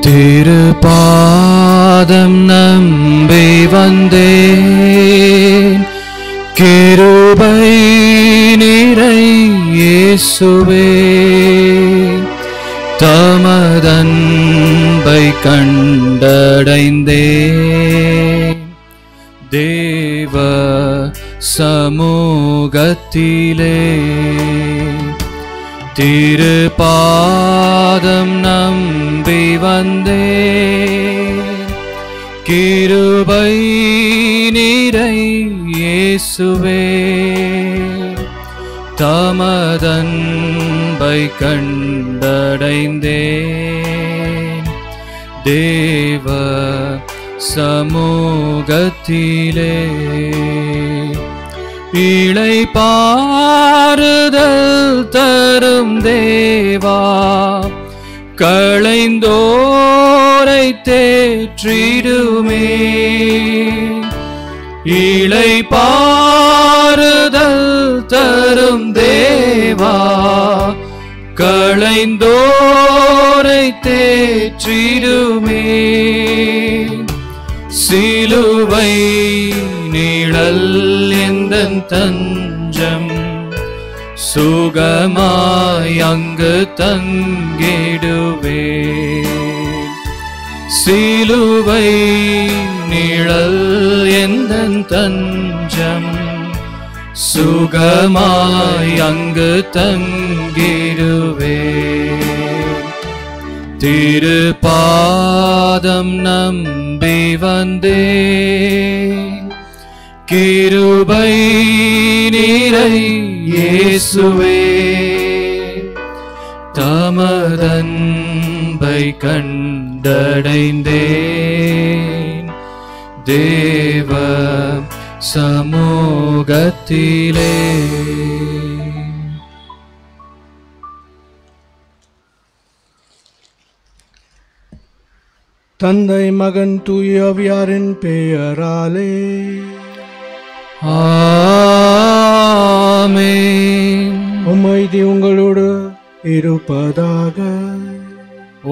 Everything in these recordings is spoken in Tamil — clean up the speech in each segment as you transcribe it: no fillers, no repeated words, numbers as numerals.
திருப்பாதம் நம்பி வந்தேன் கிருபை நிறை இயேசுவே தமதன்பை கண்டடைந்தேன் தேவ சமூகத்திலே திருப்பாதம் நம்பி வந்தேன் கிருபை நிறை இயேசுவே தமதன்பை கண்டடைந்தேன் தேவ சமூகத்திலே இளைப்பாறுதல் தரும் தேவா களைந்தோரை தேற்றிடுமே இளைப்பாறுதல் தரும் தேவா களைந்தோரை தேற்றிடுமே சிலுவை நிழல் எந்தன் தஞ்சம் சுகமாய் அங்கு தங்கிடுவே சிலுவை நிழல் எந்தன் தஞ்சம் சுகமாய் அங்கு தங்கிடுவே திருப்பாதம் நம்பி வந்தேன் கிருபை நிறை இயேசுவே தமதன்பை கண்டடைந்தேன் தேவ சமூகத்திலே. தந்தை மகன் தூயவியாரின் பெயராலே ஆமென். அமைதி உங்களோடு இருப்பதாக.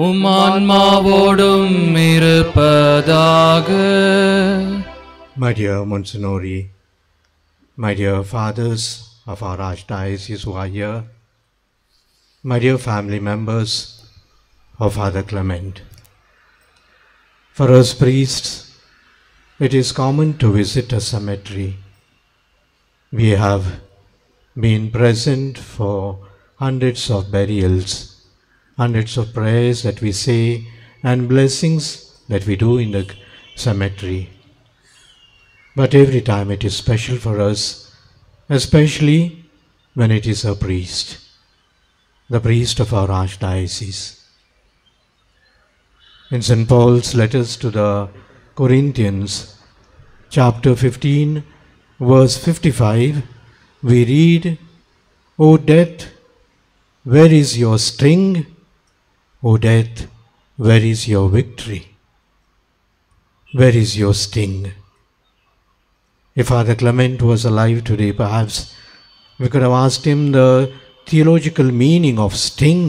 உம் ஆன்மாவோடும் இருப்பதாக. My dear Monsignori, my dear fathers of our Archdiocese who are here, my dear family members of Father Clement, for us priests, it is common to visit a cemetery. We have been present for hundreds of burials, hundreds of prayers that we say, and blessings that we do in the cemetery. But every time it is special for us, especially when it is a priest, the priest of our Archdiocese. In St. Paul's letters to the Corinthians, chapter 15, verse 55, we read, O death, where is your sting? O death, where is your victory? Where is your sting? If Father Clement was alive today, perhaps we could have asked him the theological meaning of sting,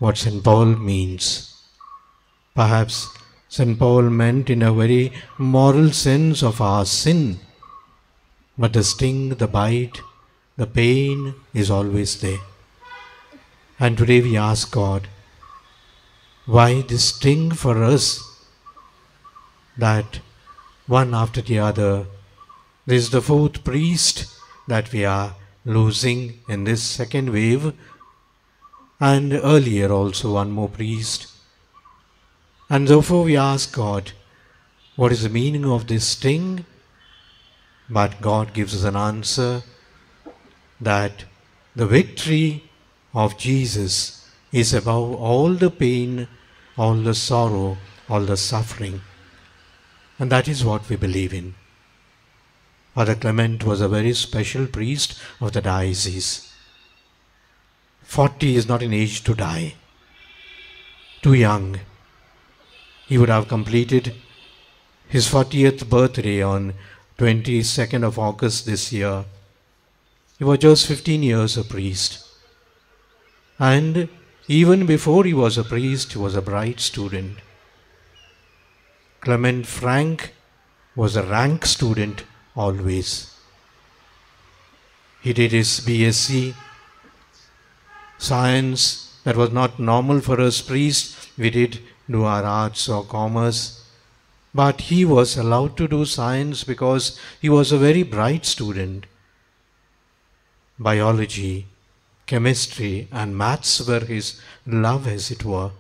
what St. Paul means. Perhaps St. Paul meant in a very moral sense of our sin, but the sting, the bite, the pain is always there. And today we ask God, why this sting for us, that one after the other, this is the fourth priest that we are losing in this second wave, and earlier also one more priest. And therefore we ask God, what is the meaning of this sting? But God gives us an answer, that the victory of Jesus is above all the pain, all the sorrow, all the suffering. And that is what we believe in. Father Clement was a very special priest of the diocese. 40 is not an age to die. Too young. He would have completed his 40th birthday on 22nd of August this year. He was just 15 years a priest. And Even before he was a priest, he was a bright student. Clement Frank was a rank student always. He did his BSc science. That was not normal for us priests. We did do our arts or commerce. But he was allowed to do science because he was a very bright student. Biology, chemistry and maths were his love, as it were.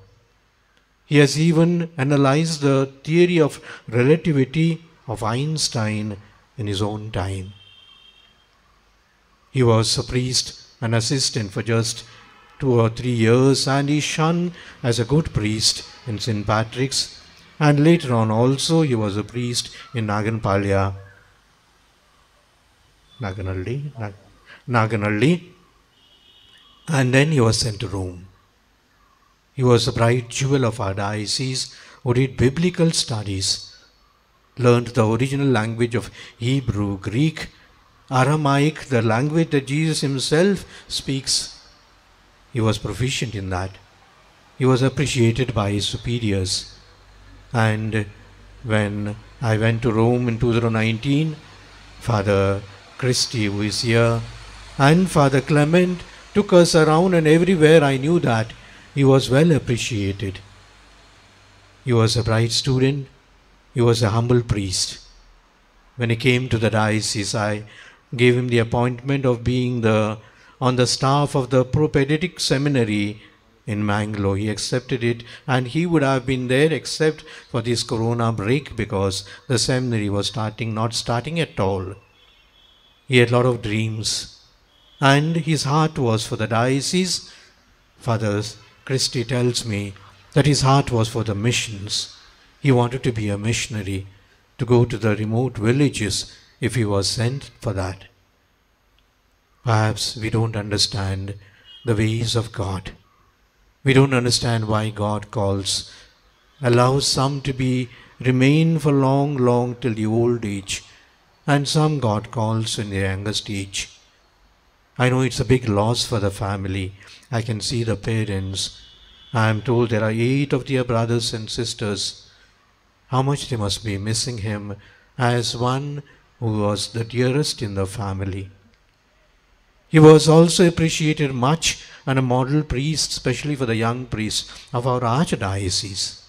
He has even analyzed the theory of relativity of Einstein in his own time. He was a priest, an assistant for just 2 or 3 years, and he shone as a good priest in St. Patrick's, and later on also he was a priest in Naganalli, and then he was sent to Rome. He was a bright jewel of our diocese who did biblical studies, learned the original language of Hebrew, Greek, Aramaic, the language that Jesus himself speaks. He was proficient in that. He was appreciated by his superiors. And when I went to Rome in 2019, Father Christy, who is here, and Father Clement took us around, and everywhere I knew that he was well appreciated. He was a bright student. He was a humble priest. When he came to the diocese, I gave him the appointment of being on the staff of the Propedeutic Seminary in Mangalore. He accepted it, and he would have been there except for this corona break because the seminary was not starting at all. He had a lot of dreams, and his heart was for the diocese. Father Christy tells me that his heart was for the missions. He wanted to be a missionary, to go to the remote villages if he was sent for that. Perhaps we don't understand the ways of God. We don't understand why God allows some to remain for long till the old age, and some God calls in the youngest age. I know it's a big loss for the family. I can see the parents. I am told there are 8 of their brothers and sisters. How much they must be missing him as one who was the dearest in the family. He was also appreciated much and a model priest, especially for the young priests of our archdiocese.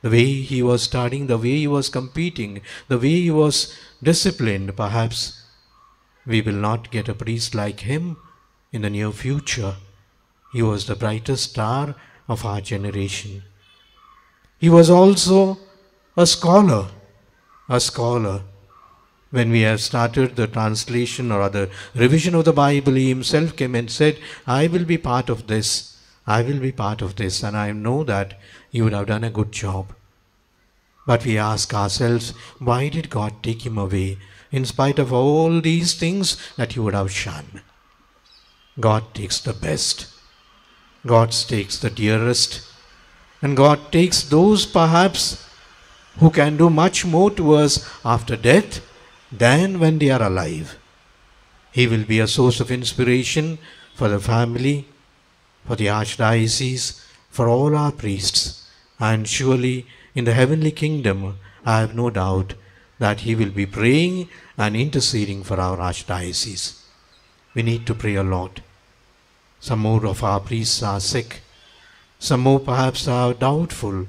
The way he was studying, the way he was competing, the way he was disciplined, perhaps we will not get a priest like him in the near future. He was the brightest star of our generation. He was also a scholar. When we have started the translation or the revision of the Bible, he himself came and said, I will be part of this, and I know that he would have done a good job. But we ask ourselves, why did God take him away in spite of all these things that he would have shunned? God takes the best. God takes the dearest. And God takes those perhaps who can do much more to us after death than when they are alive. He will be a source of inspiration for the family, for the archdiocese, for all our priests, and surely in the heavenly kingdom, I have no doubt that he will be praying and interceding for our archdiocese. We need to pray a lot. Some more of our priests are sick. Some more perhaps are doubtful.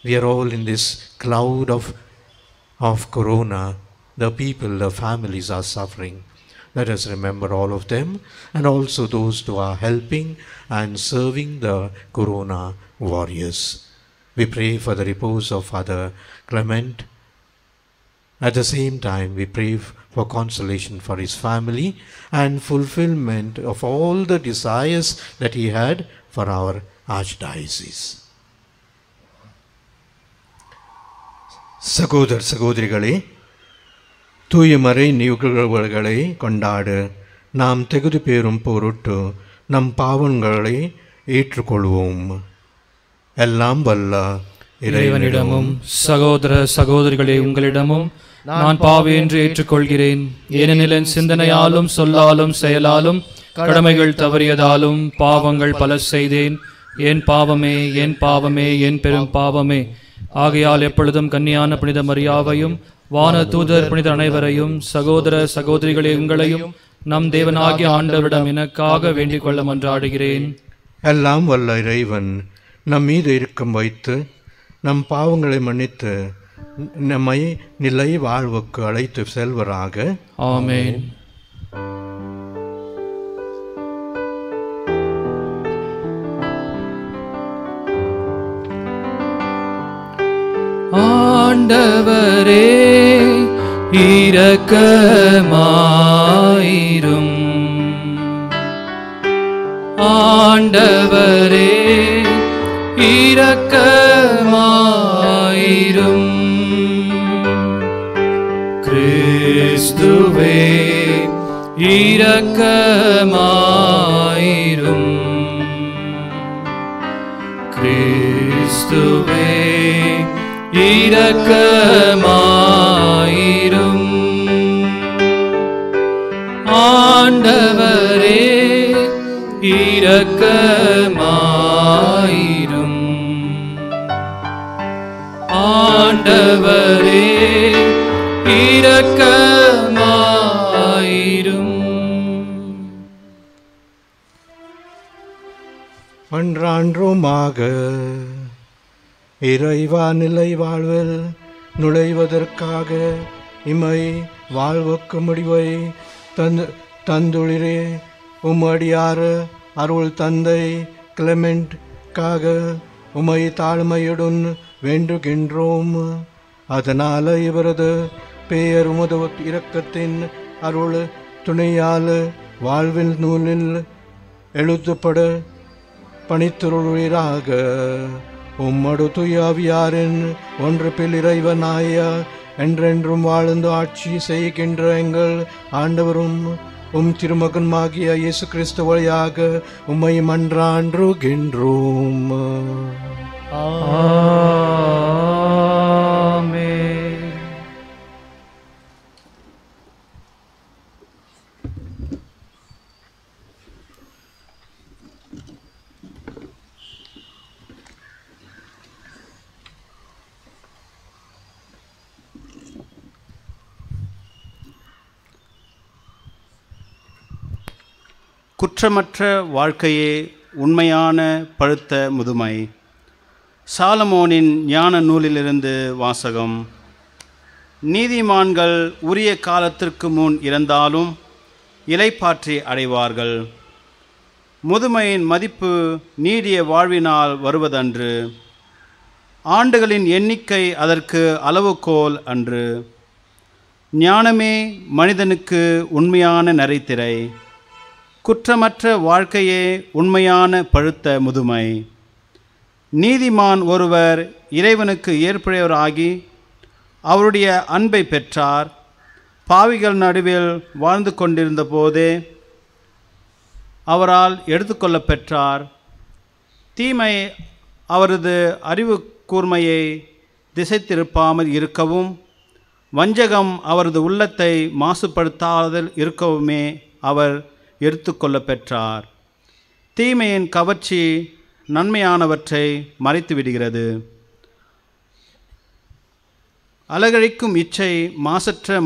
We are all in this cloud of corona. The people, the families are suffering. Let us remember all of them and also those who are helping and serving the corona warriors. We pray for the repose of Father Clement. At the same time, we pray for consolation for his family and fulfillment of all the desires that he had for our archdiocese. சகோதரிகளே, தூயமறை நிகழ்வுகளை கொண்டாடு நாம் தகுதி பெறும் பொருட்டு நம் பாவங்களை ஏற்றுக்கொள்வோம். எல்லாம் வல்ல இறைவனிடமும் சகோதர சகோதரிகளே உங்களிடமும் நான் பாவி என்று ஏற்றுக்கொள்கிறேன். ஏனெனில் என் சிந்தனையாலும் சொல்லாலும் செயலாலும் கடமைகள் தவறியதாலும் பாவங்கள் பல செய்தேன். என் பாவமே, என் பாவமே, என் பெரும் பாவமே. ஆகையால் எப்பொழுதும் கன்னியான புனித மரியாவையும் வான தூதர் புனித அனைவரையும் சகோதர சகோதரிகளே உங்களையும் நம் தேவனாகிய ஆண்டவரிடம் எனக்காக வேண்டிக் கொள்ள மன்றாடுகிறேன். எல்லாம் வல்ல இறைவன் நம் மீது இரக்கம் வைத்து நம் பாவங்களை மன்னித்து நம்மை நிலை வாழ்வுக்கு அழைத்து செல்வராக. ஆமென். ஆண்டவரே இரக்கமாயிரும். ஆண்டவரே இரக்கமாயிரும். கிறிஸ்துவே இரக்கமாயிரும். கிறிஸ்துவே இரக்கமாயிரும். ஆண்டவரே இரக்கமாயிரும். ஆண்டவரே இரக்கமாயிரும். மன்றாண்டோமாக. இறைவா, நிலை வாழ்வில் நுழைவதற்காக இமை வாழ்வுக்கு முடிவை தந்துளிரே. உம்மடியார் அருள் தந்தை கிளமெண்ட்காக உமை தாழ்மையுடன் வேண்டுகின்றோம். அதனால் இவரது பெயர் உமது இரக்கத்தின் அருள் துணையால் வாழ்வில் நூலில் எழுதப்பட பணித்துருளாக. உம்மடு துயாவியாரின் ஒன்று பில் இறைவனாய என்றென்றும் வாழ்ந்து ஆட்சி செய்கின்ற எங்கள் ஆண்டவரும் திருமகன்மாகிய இயேசு கிறிஸ்து வழியாக உம்மை மன்றாண்டுகின்றோம். ஆமென். குற்றமற்ற வாழ்க்கையே உண்மையான பழுத்த முதுமை. சாலமோனின் ஞான நூலிலிருந்து வாசகம். நீதிமான்கள் உரிய காலத்திற்கு முன் இறந்தாலும் இளைப்பாற்றி அடைவார்கள். முதுமையின் மதிப்பு நீடிய வாழ்வினால் வருவதன்று. ஆண்டுகளின் எண்ணிக்கை அதற்கு அளவுகோல் அன்று. ஞானமே மனிதனுக்கு உண்மையான நரைத்திரை. குற்றமற்ற வாழ்க்கையே உண்மையான பழுத்த முதுமை. நீதிமான் ஒருவர் இறைவனுக்கு ஏற்புடையவராகி அவருடைய அன்பை பெற்றார். பாவிகள் நடுவில் வாழ்ந்து கொண்டிருந்த போதே அவரால் எடுத்துக்கொள்ள பெற்றார். தீமை அவரது அறிவு கூர்மையை திசை திருப்பாமல் இருக்கவும், வஞ்சகம் அவரது உள்ளத்தை மாசுபடுத்தாமல் இருக்கவுமே அவர் எடுத்துக்கொள்ள பெற்றார். தீமையின் கவர்ச்சி நன்மையானவற்றை மறைத்து விடுகிறது. அலகழிக்கும் இச்சை மாசற்ற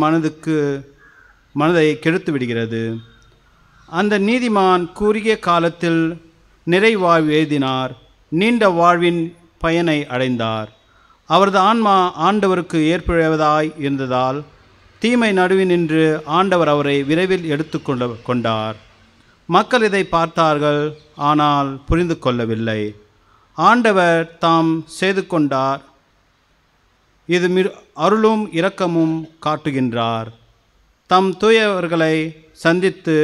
மனதை கெடுத்து விடுகிறது. அந்த நீதிமான் குறுகிய காலத்தில் நிறைவாழ்வு எய்தினார். நீண்ட வாழ்வின் பயனை அடைந்தார். அவரது ஆன்மா ஆண்டவருக்கு ஏற்புடையவதாய் இருந்ததால் தீமை நடுவில் நின்று ஆண்டவர் அவரை விரைவில் எடுத்து கொண்டார். மக்கள் இதை பார்த்தார்கள், ஆனால் புரிந்து கொள்ளவில்லை. ஆண்டவர் தாம் செய்து கொண்டார். இது அருளும் இரக்கமும் காட்டுகின்றார். தம் தூயவர்களை சந்தித்து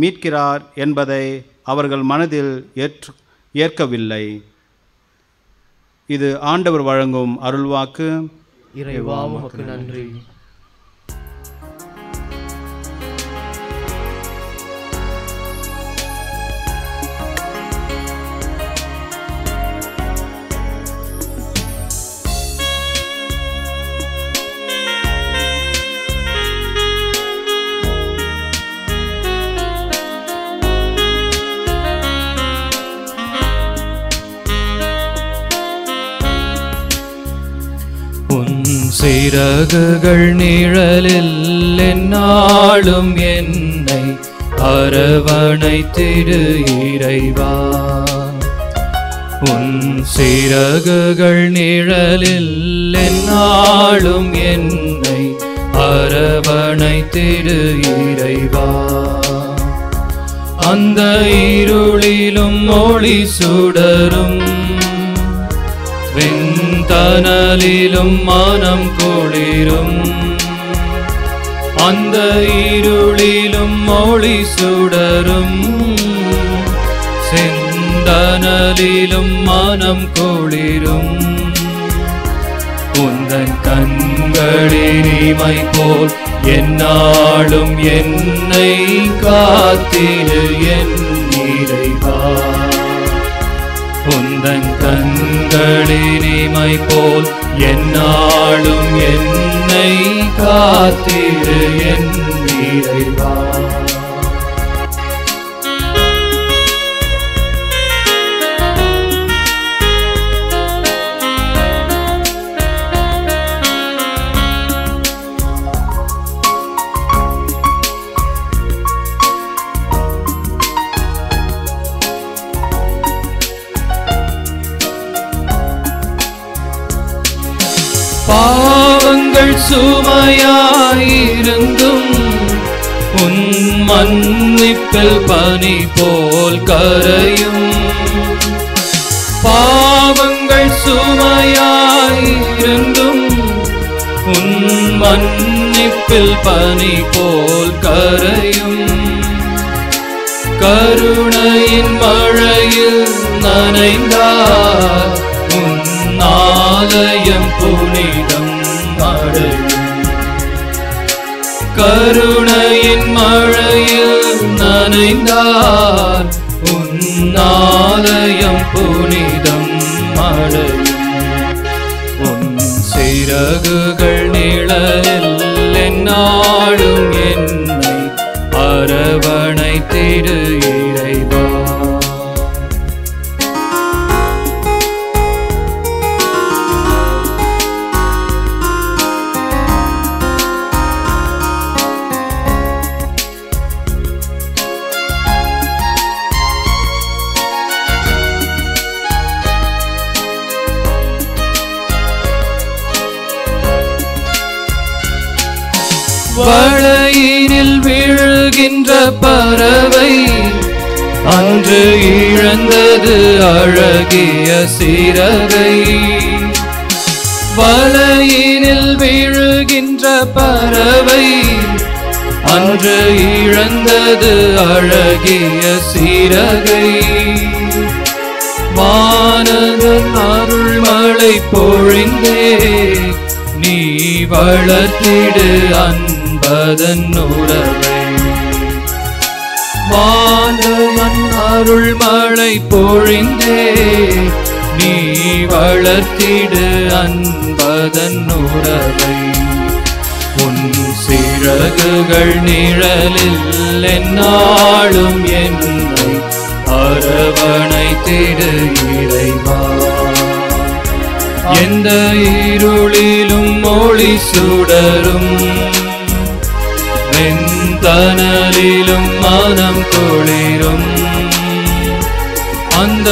மீட்கிறார் என்பதை அவர்கள் மனதில் ஏற்கவில்லை. இது ஆண்டவர் வழங்கும் அருள்வாக்கு. இறைவா உமக்கு நன்றி. சிறகுகள் நிழலில் எந்நாளும் என்னை அரவணைத்திடு இறைவா. உன் சிறகுகள் நிழலில் எந்நாளும் என்னை அரவணைத்திடு இறைவா. அந்த இருளிலும் ஒளி சுடரும் வெண்தனலிலும் மனம் குளிரும். அந்த இருளிலும் ஒளி சுடரும் செந்தனலிலும் மனம் குளிரும். உந்தன் கண்களின் இமை போல் எந்நாளும் என்னை காத்திடு என் இறைவா. உந்தன் கண்களின் இமை போல் எந்நாளும் என்னை காத்திடு என் இறைவா. பாவங்கள் சுமையாயிருந்தும் உன் மன்னிப்பில் பனி போல் கரையும். பாவங்கள் சுமையாயிருந்தும் உன் மன்னிப்பில் பனி போல் கரையும். கருணையின் மழையில் நனைந்தார் உன் ஆலயம் புனிதம் அடையும். கருணையின் மழையில் நனைந்தார் உன் ஆலயம் புனிதம் அடையும். உன் சிறகுகள் நிழலில் எந்நாளும் என்னை அரவணைத்திடு இறைவா. வளையினில் விழுகின்ற பறவை அன்று இழந்தது அழகிய சிறகை. வளையினில் விழுகின்ற பறவை அன்று இழந்தது அழகிய சிறகை. வானதன் அருள்மழை பொழிந்தே நீ வளர்த்திடு அன்பதன் உறவை. வானதன் அருள்மழை பொழிந்தே நீ வளர்த்திடு அன்பதன் உறவை. உன் சிறகுகள் நிழலில் எந்நாளும் என்னை அரவணைத்திடு இறைவா. எந்த இருளிலும் ஒளி சுடரும் வெண்தனலிலும் மனம் குளிரும். அந்த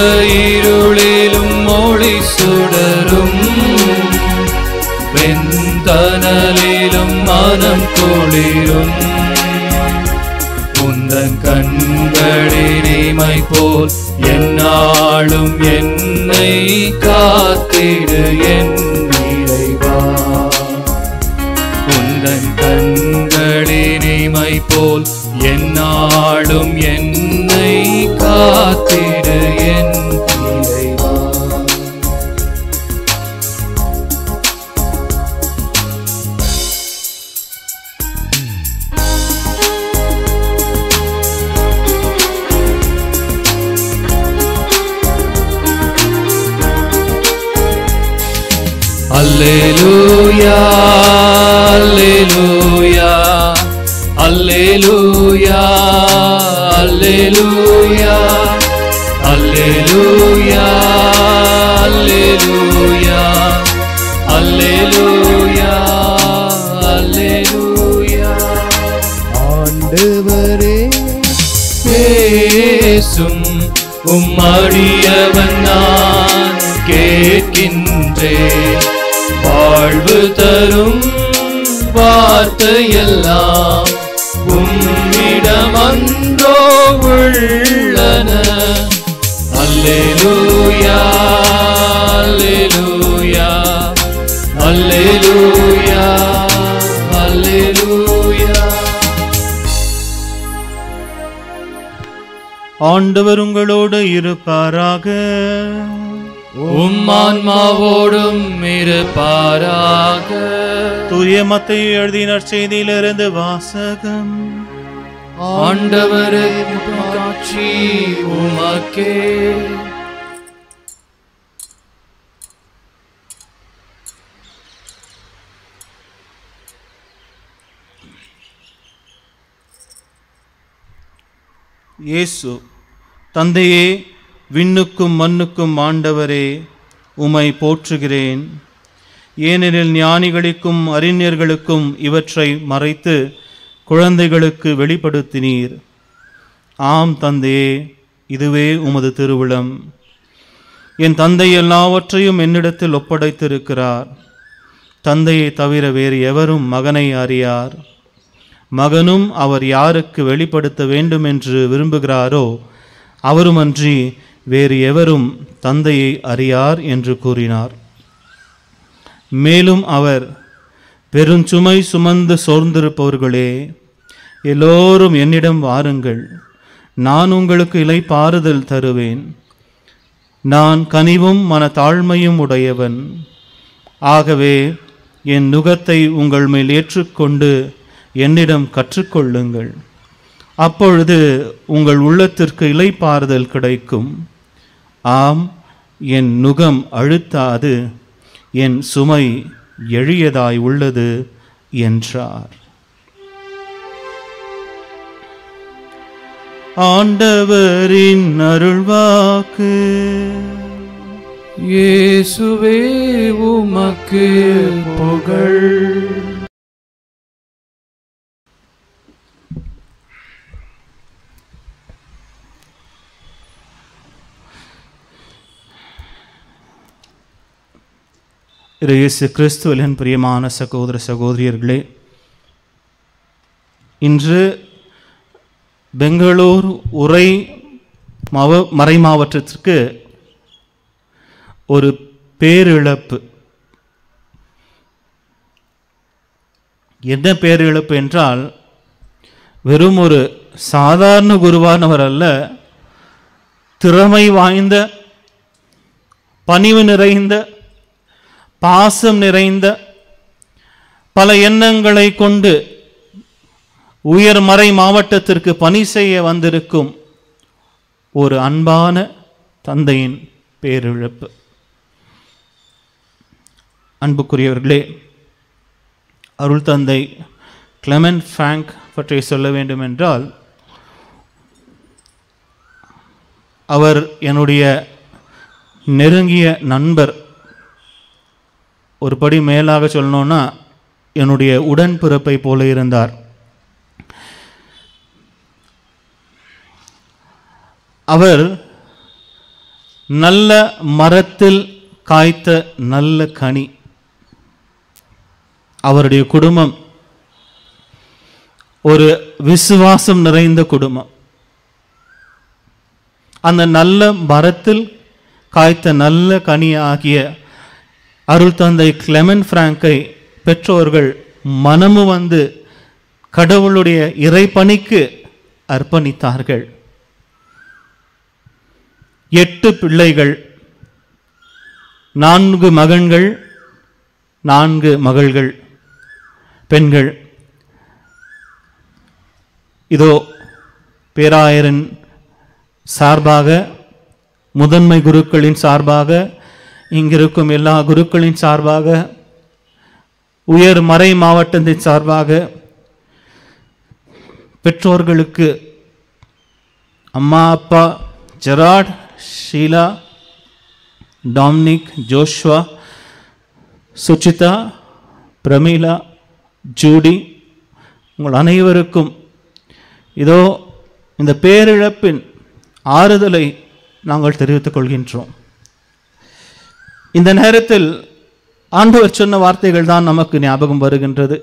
இருளிலும் ஒளி சுடரும் வெண்தனலிலும் மனம் குளிரும். உந்தன் கண்களின் இமை போல் எந்நாளும் என்னை காத்திடு என் இறைவா. உந்தன் கண்களின் இமை போல் எந்நாளும் என்னை காத்திடு என் இறைவா. Alleluia, Alleluia, Alleluia, Alleluia, Alleluia, Alleluia, Alleluia. உம்மடியவன் நான் கேட்கின்றேன். வாழ்வு தரும் வார்த்தையெல்லாம் உம்மிடமன்றோ உள்ளன. அல்லேலூயா அல்லேலூயா அல்லேலூயா அல்லேலூயா. ஆண்டவர் உங்களோடு இருப்பாராக. உம்மான்மாவோடும் இருப்பாராக. தூய மத்தேயு எழுதிய நற்செய்தியிலிருந்து வாசகம். ஆண்டவரே காட்சி உமக்கே. இயேசு, தந்தையே, விண்ணுக்கும் மண்ணுக்கும் ஆண்டவரே, உம்மை போற்றுகிறேன். ஏனெனில் ஞானிகளுக்கும் அறிஞர்களுக்கும் இவற்றை மறைத்து குழந்தைகளுக்கு வெளிப்படுத்தினீர். ஆம் தந்தையே, இதுவே உமது திருவுளம். என் தந்தை எல்லாவற்றையும் என்னிடத்தில் ஒப்படைத்திருக்கிறார். தந்தையை தவிர வேறு எவரும் மகனை அறியார். மகனும் அவர் யாருக்கு வெளிப்படுத்த வேண்டும் என்று விரும்புகிறாரோ அவருமன்றி வேறு எவரும் தந்தையை அறியார் என்று கூறினார். மேலும் அவர், பெருஞ்சுமை சுமந்து சோர்ந்திருப்பவர்களே, எல்லோரும் என்னிடம் வாருங்கள், நான் உங்களுக்கு இளைப்பாறுதல் தருவேன். நான் கனிவும் மனத்தாழ்மையும் உடையவன். ஆகவே என் நுகத்தை உங்கள் மேல் ஏற்றுக்கொண்டு என்னிடம் கற்றுக்கொள்ளுங்கள். அப்பொழுது உங்கள் உள்ளத்திற்கு இளைப்பாறுதல் கிடைக்கும். ஆம், என் நுகம் அழுத்தாது, என் சுமை எளியதாய் உள்ளது என்றார். ஆண்டவரின் அருள்வாக்கு. இயேசுவே உமக்கு புகழ். இயேசு கிறிஸ்துவின் பிரியமான சகோதர சகோதரியர்களே, இன்று பெங்களூர் உரை மறை மாவட்டத்திற்கு ஒரு பேரிழப்பு. என்ன பேரிழப்பு என்றால், வெறும் ஒரு சாதாரண குருவானவர் அல்ல, திறமை வாய்ந்த, பணிவு நிறைந்த, பாசம் நிறைந்த, பல எண்ணங்களை கொண்டு உயர்மறை மாவட்டத்திற்கு பணி செய்ய வந்திருக்கும் ஒரு அன்பான தந்தையின் பேரிழப்பு. அன்புக்குரியவர்களே, அருள் தந்தை கிளெமென்ட் ஃப்ராங்க் பற்றி சொல்ல வேண்டும் என்றால், அவர் என்னுடைய நெருங்கிய நண்பர். ஒரு படி மேலாக சொல்லணும்னா என்னுடைய உடன்பிறப்பை போல இருந்தார். அவர் நல்ல மரத்தில் காய்த்த நல்ல கனி. அவருடைய குடும்பம் ஒரு விசுவாசம் நிறைந்த குடும்பம். அந்த நல்ல மரத்தில் காய்த்த நல்ல கனி ஆகிய அருள் தந்தை கிளெமென்ட் ஃப்ராங்கை பெற்றோர்கள் மனமு வந்து கடவுளுடைய இறைப்பணிக்கு அர்ப்பணித்தார்கள். 8 பிள்ளைகள், 4 மகன்கள், 4 மகள்கள், பெண்கள். இதோ பேராயரின் சார்பாக, முதன்மை குருக்களின் சார்பாக, இங்கிருக்கும் எல்லா குருக்களின் சார்பாக, உயர் மறை மாவட்டத்தின் சார்பாக பெற்றோர்களுக்கு, அம்மா அப்பா Gerard, Sheela, Dominic, Joshua, Suchitha, Prameela, Judy, உங்கள் அனைவருக்கும் இதோ இந்த பேரிழப்பின் ஆறுதலை நாங்கள் தெரிவித்துக் கொள்கின்றோம். இந்த நேரத்தில் ஆண்டவர் சொன்ன வார்த்தைகள் தான் நமக்கு ஞாபகம் வருகின்றது.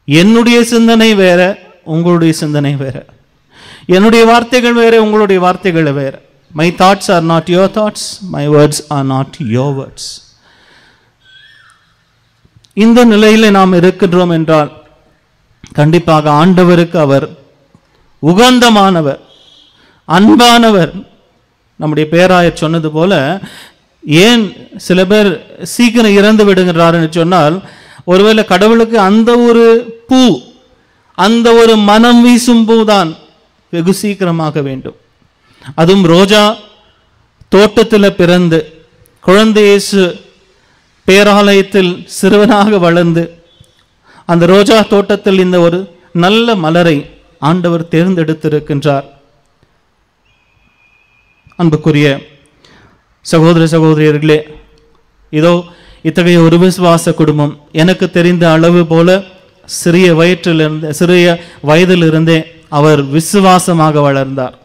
என்னுடைய சிந்தனை வேற, உங்களுடைய சிந்தனை வேற. என்னுடைய வார்த்தைகள் வேற, உங்களுடைய வார்த்தைகள் வேற. My thoughts are not your thoughts, my words are not your words. இந்த நிலையில் நாம் இருக்கின்றோம் என்றால் கண்டிப்பாக ஆண்டவருக்கு அவர் உகந்தமானவர், அன்பானவர். நம்முடைய பேராயர் சொன்னது போல, ஏன் சில பேர் சீக்கிரம் இறந்து விடுகிறார் என்று சொன்னால், ஒருவேளை கடவுளுக்கு அந்த ஒரு பூ, அந்த ஒரு மனம் வீசும் பூ தான் வெகு சீக்கிரமாக வேண்டும். அதுவும் ரோஜா தோட்டத்தில் பிறந்து குழந்தை இயேசு பேராலயத்தில் சிறுவனாக வளர்ந்து அந்த ரோஜா தோட்டத்தில் இந்த ஒரு நல்ல மலரை ஆண்டவர் தேர்ந்தெடுத்திருக்கின்றார். அன்புக்குரிய சகோதர சகோதரியர்களே, இதோ இத்தகைய ஒரு விசுவாச குடும்பம் எனக்கு தெரிந்த அளவு போல சிறிய வயதிலிருந்தே அவர் விசுவாசமாக வளர்ந்தார்.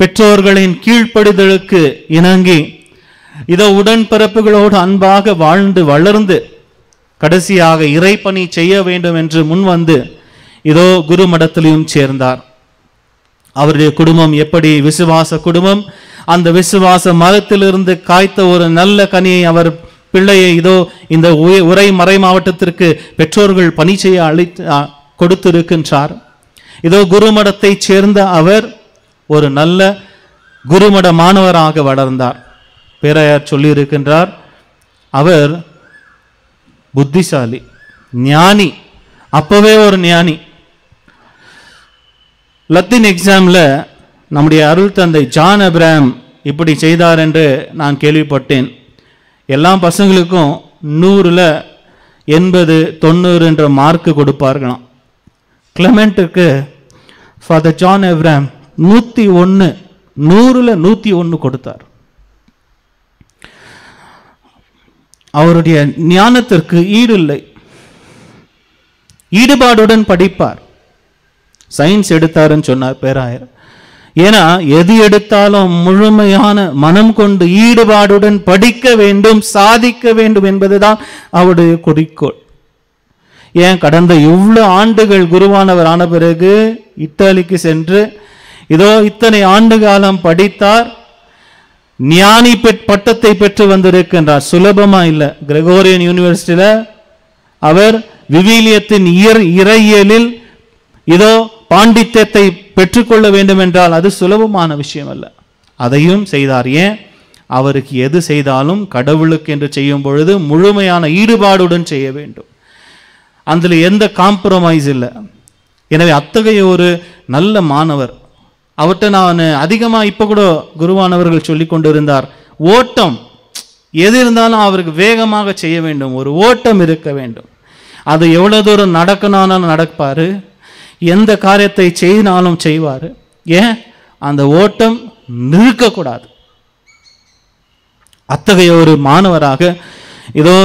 பெற்றோர்களின் கீழ்ப்படிதலுக்கு இணங்கி இதோ உடன்பிறப்புகளோடு அன்பாக வாழ்ந்து வளர்ந்து கடைசியாக இறைப்பணி செய்ய வேண்டும் என்று முன்வந்து இதோ குரு மடத்திலையும் சேர்ந்தார். அவருடைய குடும்பம் எப்படி விசுவாச குடும்பம், அந்த விசுவாச மரத்திலிருந்து காய்த்த ஒரு நல்ல கனியை அவர் பிள்ளையை இதோ இந்த உரை மறை மாவட்டத்திற்கு பெற்றோர்கள் பணி செய்ய கொடுத்திருக்கின்றார். இதோ குருமடத்தை சேர்ந்த அவர் ஒரு நல்ல குருமட மாணவராக வளர்ந்தார். பேராயர் சொல்லியிருக்கின்றார், அவர் புத்திசாலி, ஞானி, அப்பவே ஒரு ஞானி. லத்தீன் எக்ஸாம்ல நம்முடைய அருள் தந்தை ஜான் அப்ராம் இப்படி செய்தார் என்று நான் கேள்விப்பட்டேன். எல்லா பசங்களுக்கும் 100ல் 80, 90 என்ற மார்க்கு கொடுப்பார்களாம். கிளமெண்ட்டுக்கு ஃபாதர் ஜான் அப்ராம் 101, 100ல் 101 கொடுத்தார். அவருடைய ஞானத்திற்கு ஈடு இல்லை. ஈடுபாடுடன் படிப்பார். சயின்ஸ் எடுத்தாருன்னு சொன்னார் பேராயர். ஏன்னா எது எடுத்தாலும் முழுமையான மனம் கொண்டு ஈடுபாடுடன் படிக்க வேண்டும், சாதிக்க வேண்டும் என்பதுதான் அவருடைய குறிக்கோள். ஏன் கடந்த இவ்வளவு ஆண்டுகள் குருவானவர் ஆன பிறகு இத்தாலிக்கு சென்று இதோ இத்தனை ஆண்டு காலம் படித்தார், ஞானி பட்டத்தை பெற்று வந்திருக்கின்றார். சுலபமா இல்லை. கிரெகோரியன் யூனிவர்சிட்டியில அவர் விவிலியத்தின் இறையியலில் இதோ பாண்டித்யத்தை பெற்றுக்கொள்ள வேண்டும் என்றால் அது சுலபமான விஷயம் அல்ல. அதையும் செய்தார். ஏன்? அவருக்கு எது செய்தாலும் கடவுளுக்கு என்று செய்யும் பொழுது முழுமையான ஈடுபாடுடன் செய்ய வேண்டும். அதில் எந்த காம்ப்ரமைஸ் இல்லை. எனவே அத்தகைய ஒரு நல்ல மாணவர். அவர்கிட்ட நான் அதிகமாக இப்போ கூட குருவானவர்கள் சொல்லி கொண்டிருந்தார், ஓட்டம் எது இருந்தாலும் அவருக்கு வேகமாக செய்ய வேண்டும், ஒரு ஓட்டம் இருக்க வேண்டும். அது எவ்வளோ தூரம் நடக்கணும்னாலும் நடப்பார், எந்த காரியத்தை செய்யினாலும் செய்வார். ஏன்? அந்த ஓட்டம் நிற்கக்கூடாது. அத்தகைய ஒரு மாணவராக இதோ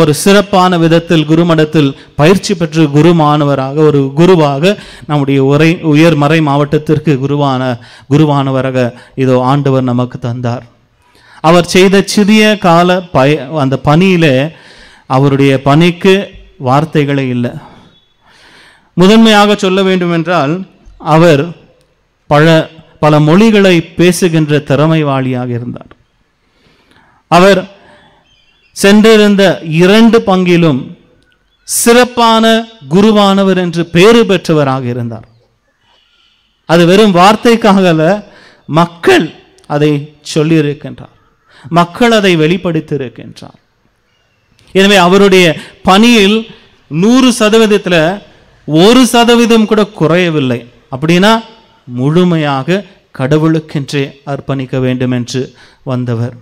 ஒரு சிறப்பான விதத்தில் குருமடத்தில் பயிற்சி பெற்று குரு மாணவராக ஒரு குருவாக நம்முடைய உயர் மறை மாவட்டத்திற்கு குருவானவராக இதோ ஆண்டவர் நமக்கு தந்தார். அவர் செய்த சிறிய கால அந்த பணியிலே அவருடைய பணிக்கு வார்த்தைகளே இல்லை. முதன்மையாக சொல்ல வேண்டும் என்றால் அவர் பல மொழிகளை பேசுகின்ற திறமைவாளியாக இருந்தார். அவர் சென்றிருந்த 2 பங்கிலும் சிறப்பான குருவானவர் என்று பெயர் பெற்றவராக இருந்தார். அது வெறும் வார்த்தைக்காக அல்ல, மக்கள் அதை சொல்லியிருக்கின்றார், மக்கள் அதை வெளிப்படுத்தி இருக்கின்றார். எனவே அவருடைய பணியில் 100%ல் 1% கூட குறையவில்லை. அப்படின்னா முழுமையாக கடவுளுக்கென்றே அர்ப்பணிக்க வேண்டும் என்று வந்தவர்.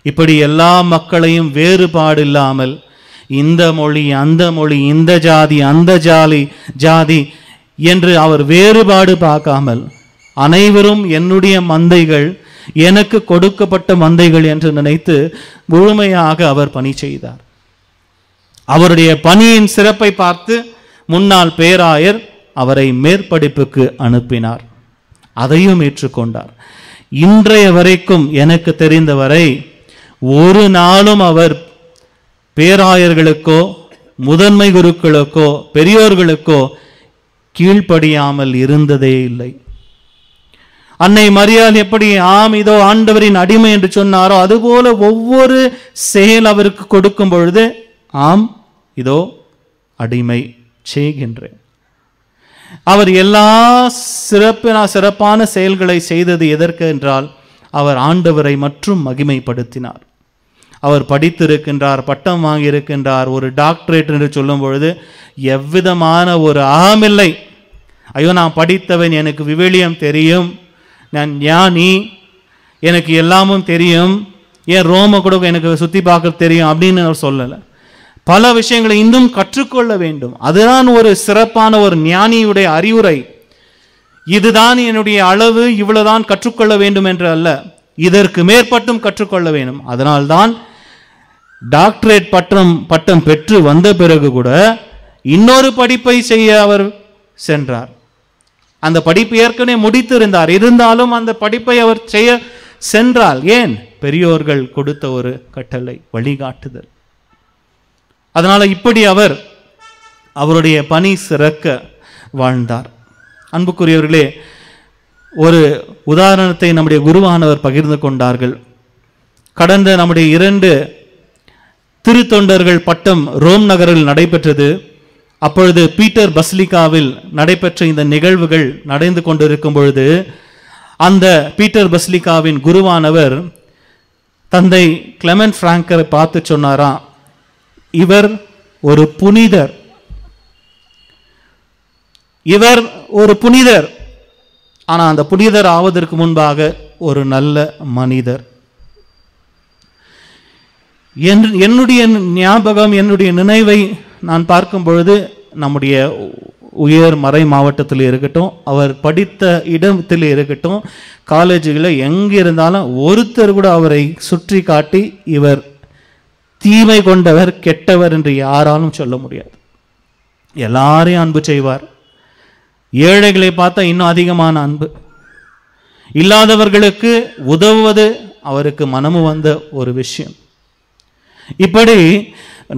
இப்படி எல்லா மக்களையும் வேறுபாடு இல்லாமல் இந்த மொழி அந்த மொழி, இந்த ஜாதி அந்த ஜாதி என்று அவர் வேறுபாடு பார்க்காமல் அனைவரும் என்னுடைய மந்தைகள், எனக்கு கொடுக்கப்பட்ட மந்தைகள் என்று நினைத்து முழுமையாக அவர் பணி செய்தார். அவருடைய பணியின் சிறப்பை பார்த்து முன்னாள் பேராயர் அவரை மேற்படிப்புக்கு அனுப்பினார். அதையும் ஏற்றுக்கொண்டார். இன்றைய வரைக்கும் எனக்கு தெரிந்தவரை ஒரு நாளும் அவர் பேராயர்களுக்கோ முதன்மை குருக்களுக்கோ பெரியோர்களுக்கோ கீழ்ப்படியாமல் இருந்ததே இல்லை. அன்னை மரியாள் எப்படி ஆம் இதோ ஆண்டவரின் அடிமை என்று சொன்னாரோ அதுபோல ஒவ்வொரு செயல் அவருக்கு கொடுக்கும் பொழுது ஆம் இதோ அடிமை செய்கின்றேன். அவர் எல்லா சிறப்பான செயல்களை செய்தது எதற்கு என்றால் அவர் ஆண்டவரை மற்றும் மகிமைப்படுத்தினார். அவர் படித்திருக்கின்றார், பட்டம் வாங்கியிருக்கின்றார், ஒரு டாக்டரேட் என்று சொல்லும் பொழுது எவ்விதமான ஒரு அகமில்லை. ஐயோ நான் படித்தவன், எனக்கு விவிலியம் தெரியும், நான் ஞானி, எனக்கு எல்லாமும் தெரியும், ஏன் ரோம கூட எனக்கு சுற்றி பார்க்க தெரியும் அப்படின்னு அவர் சொல்லலை. பல விஷயங்களை இன்னும் கற்றுக்கொள்ள வேண்டும். அதுதான் ஒரு சிறப்பான ஒரு ஞானியுடைய அறிவுரை. இதுதான் என்னுடைய அளவு, இவ்வளவுதான் கற்றுக்கொள்ள வேண்டும் என்று அல்ல, இதற்கு மேற்பட்டும் கற்றுக்கொள்ள வேண்டும். அதனால்தான் டாக்டரேட் பட்டம் பெற்று வந்த பிறகு கூட இன்னொரு படிப்பை செய்ய அவர் சென்றார். அந்த படிப்பு ஏற்கனவே முடித்திருந்தார், இருந்தாலும் அந்த படிப்பை அவர் செய்ய சென்றால் ஏன்? பெரியோர்கள் கொடுத்த ஒரு கட்டளை, வழிகாட்டுதல். அதனால இப்படி அவர் அவருடைய பணி சிறக்க வாழ்ந்தார். அன்புக்குரியவர்களே, ஒரு உதாரணத்தை நம்முடைய குருவானவர் பகிர்ந்து கொண்டார்கள். கடந்த நம்முடைய 2 திருத்தொண்டர்கள் பட்டம் ரோம் நகரில் நடைபெற்றது. அப்பொழுது பீட்டர் பசிலிக்காவில் நடைபெற்ற இந்த நிகழ்வுகள் நடந்து கொண்டிருக்கும் பொழுது அந்த பீட்டர் பசிலிக்காவின் குருவானவர் தந்தை கிளெமெண்ட் பிராங்கரை பார்த்து சொன்னாராம், இவர் ஒரு புனிதர், இவர் ஒரு புனிதர், ஆனால் அந்த புனிதர் ஆவதற்கு முன்பாக ஒரு நல்ல மனிதர். என்னுடைய ஞாபகம், என்னுடைய நினைவை நான் பார்க்கும் பொழுது நம்முடைய உயர் மறை மாவட்டத்தில் இருக்கட்டும், அவர் படித்த இடத்தில் இருக்கட்டும், காலேஜுகளில் எங்கே இருந்தாலும் ஒருத்தர் கூட அவரை சுற்றி காட்டி இவர் தீமை கொண்டவர், கெட்டவர் என்று யாராலும் சொல்ல முடியாது. எல்லாரையும் அன்பு செய்வார். ஏழைகளை பார்த்தா இன்னும் அதிகமான அன்பு. இல்லாதவர்களுக்கு உதவுவது அவருக்கு மனமு வந்த ஒரு விஷயம். இப்படி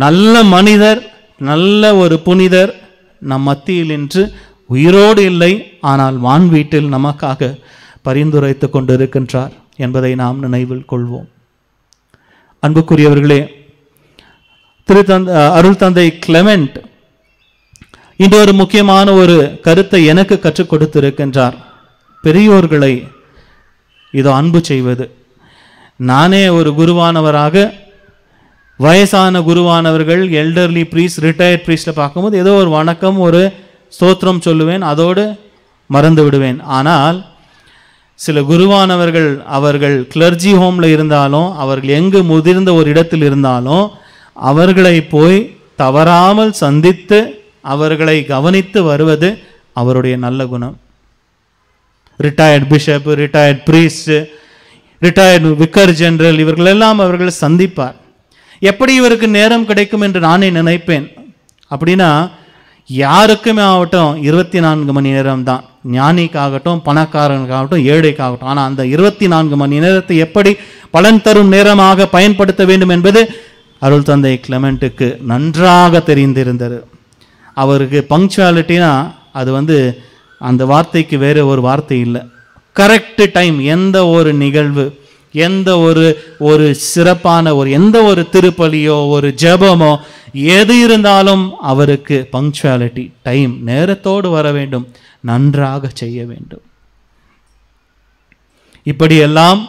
நல்ல மனிதர், நல்ல ஒரு புனிதர் நம் மத்தியில் இன்று உயிரோடு இல்லை, ஆனால் வான் வீட்டில் நமக்காக பரிந்துரைத்து கொண்டிருக்கின்றார் என்பதை நாம் நினைவில் கொள்வோம். அன்புக்குரியவர்களே, அருள் தந்தை கிளெமெண்ட் இன்னொரு முக்கியமான ஒரு கருத்தை எனக்கு கற்றுக் கொடுத்திருக்கின்றார். பெரியோர்களை இதோ அன்பு செய்வது. நானே ஒரு குருவானவராக வயசான குருவானவர்கள், எல்டர்லி ப்ரீஸ்ட், ரிட்டையர்ட் ப்ரீஸ்ட்டை பார்க்கும்போது ஏதோ ஒரு வணக்கம், ஒரு ஸ்தோத்திரம் சொல்லுவேன், அதோடு மறந்து விடுவேன். ஆனால் சில குருவானவர்கள் அவர்கள் கிளர்ஜி ஹோமில் இருந்தாலும், அவர்கள் எங்கு முதிர்ந்த ஒரு இடத்தில் இருந்தாலும் அவர்களை போய் தவறாமல் சந்தித்து அவர்களை கவனித்து வருவது அவருடைய நல்ல குணம். Retired bishop, retired priest, retired wicker general, இவர்களெல்லாம் அவர்கள் சந்திப்பார். எப்படி இவருக்கு நேரம் கிடைக்கும் என்று நானே நினைப்பேன். அப்படின்னா யாருக்குமே ஆகட்டும் 24 மணி நேரம் தான், ஞானிக்காகட்டும், பணக்காரனுக்காகட்டும், ஏழைக்காகட்டும். ஆனால் அந்த 24 மணி நேரத்தை எப்படி பலன் தரும் நேரமாக பயன்படுத்த வேண்டும் என்பது அருள் தந்தை கிளெமெண்ட்டுக்கு நன்றாக தெரிந்திருந்தது. அவருக்கு பங்க்சுவாலிட்டினா அது அந்த வார்த்தைக்கு வேறு ஒரு வார்த்தை இல்லை. கரெக்ட் டைம், எந்த ஒரு நிகழ்வு, எந்த ஒரு சிறப்பான எந்த ஒரு திருப்பலியோ ஒரு ஜெபமோ எது இருந்தாலும் அவருக்கு பங்க்சுவாலிட்டி, டைம், நேரத்தோடு வர வேண்டும், நன்றாக செய்ய வேண்டும். இப்படியெல்லாம்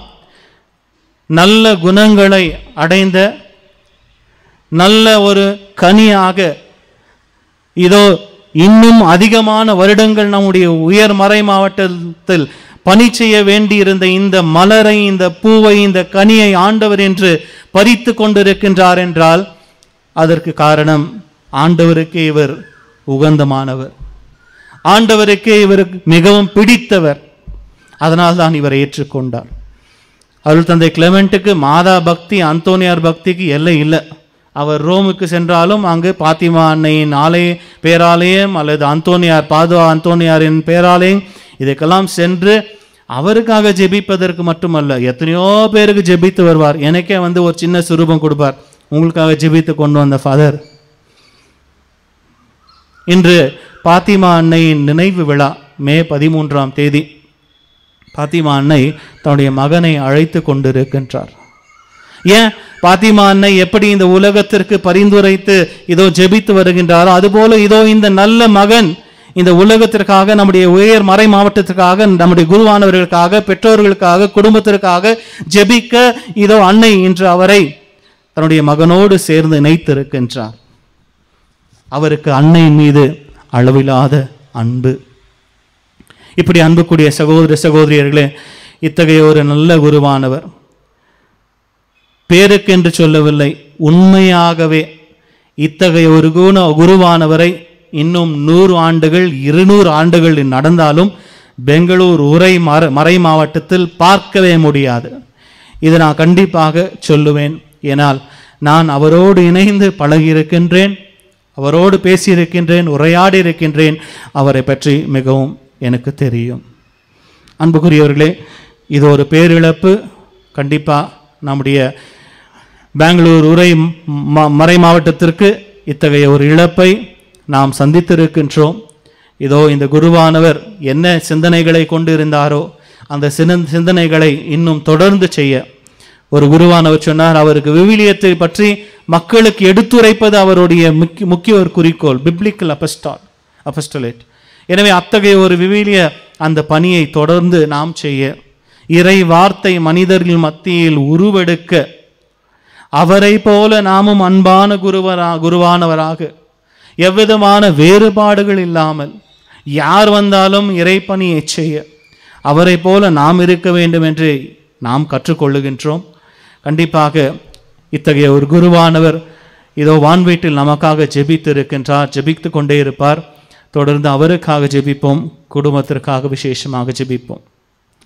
நல்ல குணங்களை அடைந்த நல்ல ஒரு கனியாக இதோ இன்னும் அதிகமான வருடங்கள் நம்முடைய உயர் மறை மாவட்டத்தில் பணி செய்ய வேண்டியிருந்த இந்த மலரை, இந்த பூவை, இந்த கனியை ஆண்டவர் என்று பறித்து கொண்டிருக்கின்றார் என்றால் அதற்கு காரணம் ஆண்டவருக்கே இவர் உகந்தமானவர், ஆண்டவருக்கே இவர் மிகவும் பிடித்தவர். அதனால்தான் இவரை ஏற்றுக்கொண்டார். அருள் தந்தை கிளெமெண்ட்டுக்கு மாதா பக்தி, அந்தோனியார் பக்திக்கு எல்லை இல்லை. அவர் ரோமுக்கு சென்றாலும் அங்கு பாத்திமா அன்னையின் பேராலயம் அல்லது அந்தோனியார், பாதுவா அந்தோனியாரின் பேராலயம், இதுக்கெல்லாம் சென்று அவருக்காக ஜெபிப்பதற்கு மட்டுமல்ல, எத்தனையோ பேருக்கு ஜெபித்து வருவார். எனக்கே ஒரு சின்ன சுரூபம் கொடுப்பார், உங்களுக்காக ஜெபித்து கொண்டு வந்த ஃபாதர். இன்று பாத்திமா அன்னையின் நினைவு விழா, மே 13ஆம் தேதி. பாத்திமா அன்னை தன்னுடைய மகனை அழைத்து கொண்டிருக்கின்றார். ஏன் பாத்திமா அன்னை எப்படி இந்த உலகத்திற்கு பரிந்துரைத்து இதோ ஜெபித்து வருகின்றாரோ, அதுபோல இதோ இந்த நல்ல மகன் இந்த உலகத்திற்காக, நம்முடைய உயர் மறை மாவட்டத்திற்காக, நம்முடைய குருவானவர்களுக்காக, பெற்றோர்களுக்காக, குடும்பத்திற்காக ஜெபிக்க இதோ அன்னை இன்று அவரை தன்னுடைய மகனோடு சேர்ந்து இணைத்திருக்கின்றார். அவருக்கு அன்னை மீது அளவில்லாத அன்பு. இப்படி அன்புக்குரிய சகோதர சகோதரியர்களே, இத்தகைய ஒரு நல்ல குருவானவர், பேருக்கென்று சொல்லவில்லை, உண்மையாகவே இத்தகைய ஒரு குருவானவரை இன்னும் 100 ஆண்டுகள் 200 ஆண்டுகள் நடந்தாலும் பெங்களூர் மறை மாவட்டத்தில் பார்க்கவே முடியாது. இதை நான் கண்டிப்பாக சொல்லுவேன். ஏனால் நான் அவரோடு இணைந்து பழகியிருக்கின்றேன், அவரோடு பேசியிருக்கின்றேன், உரையாடி இருக்கின்றேன். அவரை பற்றி மிகவும் எனக்கு தெரியும். அன்புக்குரியவர்களே, இது ஒரு பேரிழப்பு. கண்டிப்பாக நம்முடைய பெங்களூர் மறை மாவட்டத்திற்கு இத்தகைய ஒரு இழப்பை நாம் சந்தித்திருக்கின்றோம். இதோ இந்த குருவானவர் என்ன சிந்தனைகளை கொண்டு இருந்தாரோ அந்த சிந்தனைகளை இன்னும் தொடர்ந்து செய்ய ஒரு குருவானவர் சொன்னார். அவருக்கு விவிலியத்தை பற்றி மக்களுக்கு எடுத்துரைப்பது அவருடைய முக்கிய ஒரு குறிக்கோள், பிப்ளிக்கல் அப்பஸ்டலேட். எனவே அத்தகைய ஒரு விவிலிய அந்த பணியை தொடர்ந்து நாம் செய்ய, இறை வார்த்தை மனிதர்கள் மத்தியில் உருவெடுக்க, அவரை போல நாமும் அன்பான குருவானவராக, எவ்விதமான வேறுபாடுகள் இல்லாமல் யார் வந்தாலும் இறைப்பணியை செய்ய அவரை போல நாம் இருக்க வேண்டும் என்று நாம் கற்றுக்கொள்ளுகின்றோம். கண்டிப்பாக இத்தகைய ஒரு குருவானவர் இதோ வான்வீட்டில் நமக்காக ஜெபித்து இருக்கின்றார், ஜெபித்து கொண்டே இருப்பார். தொடர்ந்து அவருக்காக ஜெபிப்போம், குடும்பத்திற்காக விசேஷமாக ஜெபிப்போம்.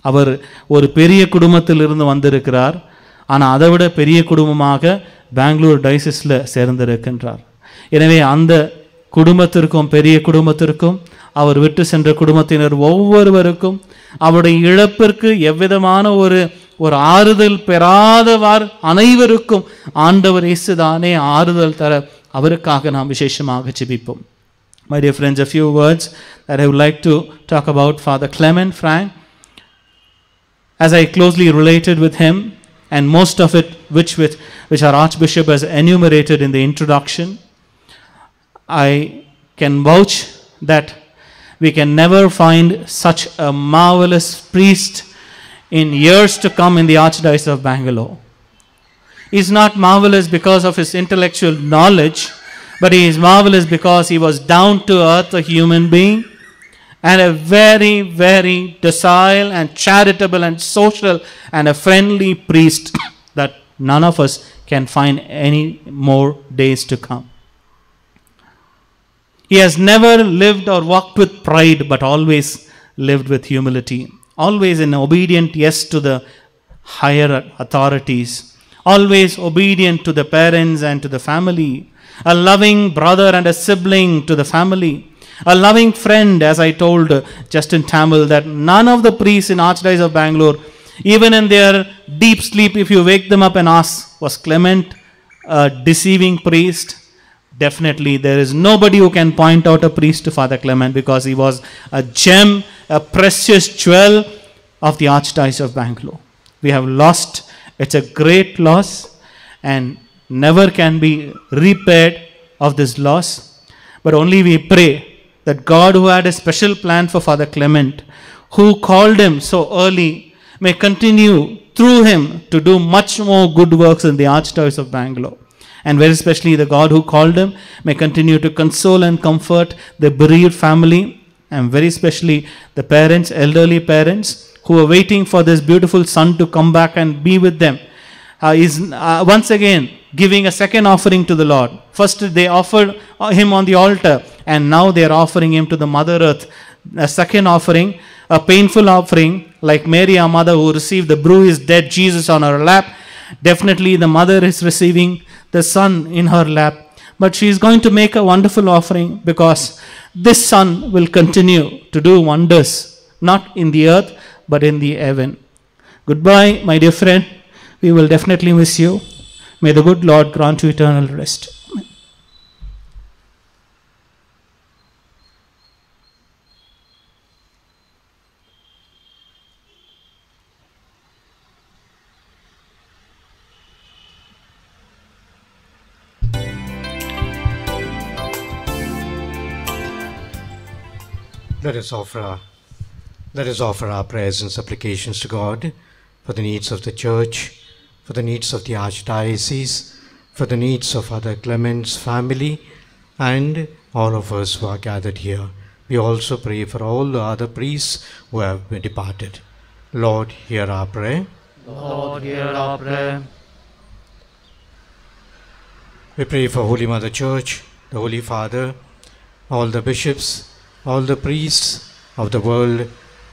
அவர் ஒரு பெரிய குடும்பத்தில் இருந்து வந்திருக்கிறார். ஆனால் அதை விட பெரிய குடும்பமாக பெங்களூர் டயசிஸில் சேர்ந்திருக்கின்றார். எனவே அந்த குடும்பத்திற்கும் பெரிய குடும்பத்திற்கும் அவர் விட்டு சென்ற குடும்பத்தினர் ஒவ்வொருவருக்கும் அவருடைய இழப்பிற்கு எவ்விதமான ஒரு ஆறுதல் பெறாதவார் அனைவருக்கும் ஆண்டவர் இயேசுதானே ஆறுதல் தர அவருக்காக நாம் விசேஷமாக ஜெபிப்போம். My dear friends, a few words that I would like to talk about Father Clement Frank. As I closely related with him, and most of it which our Archbishop has enumerated in the introduction, I can vouch that we can never find such a marvelous priest in years to come in the Archdiocese of Bangalore. He is not marvelous because of his intellectual knowledge, but he is marvelous because he was down to earth, a human being, and a very, very docile and charitable and social and a friendly priest that none of us can find any more days to come. He has never lived or walked with pride, but always lived with humility, always in obedient yes to the higher authorities, always obedient to the parents and to the family, a loving brother and a sibling to the family, a loving friend. As I told Justin Tamil, that none of the priests in Archdiocese of Bangalore, even in their deep sleep, if you wake them up and ask, was Clement a deceiving priest? Definitely there is nobody who can point out a priest to Father Clement, because he was a gem, a precious jewel of the Archdiocese of Bangalore. We have lost, it's a great loss and never can be repaired of this loss. But only we pray that God, who had a special plan for Father Clement, who called him so early, may continue through him to do much more good works in the Archdiocese of Bangalore. And very especially the God who called him may continue to console and comfort the bereaved family, and very especially the parents, elderly parents, who are waiting for this beautiful son to come back and be with them. Is once again giving a second offering to the Lord. First they offered him on the altar, and now they are offering him to the Mother Earth. A second offering, a painful offering, like Mary, our mother, who received the bruised dead Jesus on her lap. Definitely the mother is receiving the son in her lap, but she is going to make a wonderful offering, because this son will continue to do wonders, not in the earth but in the heaven. Goodbye, my dear friend. We will definitely miss you. May the good Lord grant you eternal rest. Let us offer our prayers and supplications to God for the needs of the Church, for the needs of the Archdiocese, for the needs of Father Clement's family, and all of us who are gathered here. We also pray for all the other priests who have been departed. Lord, hear our prayer. Lord, hear our prayer. We pray for Holy Mother Church, the Holy Father, all the bishops, all the priests of the world,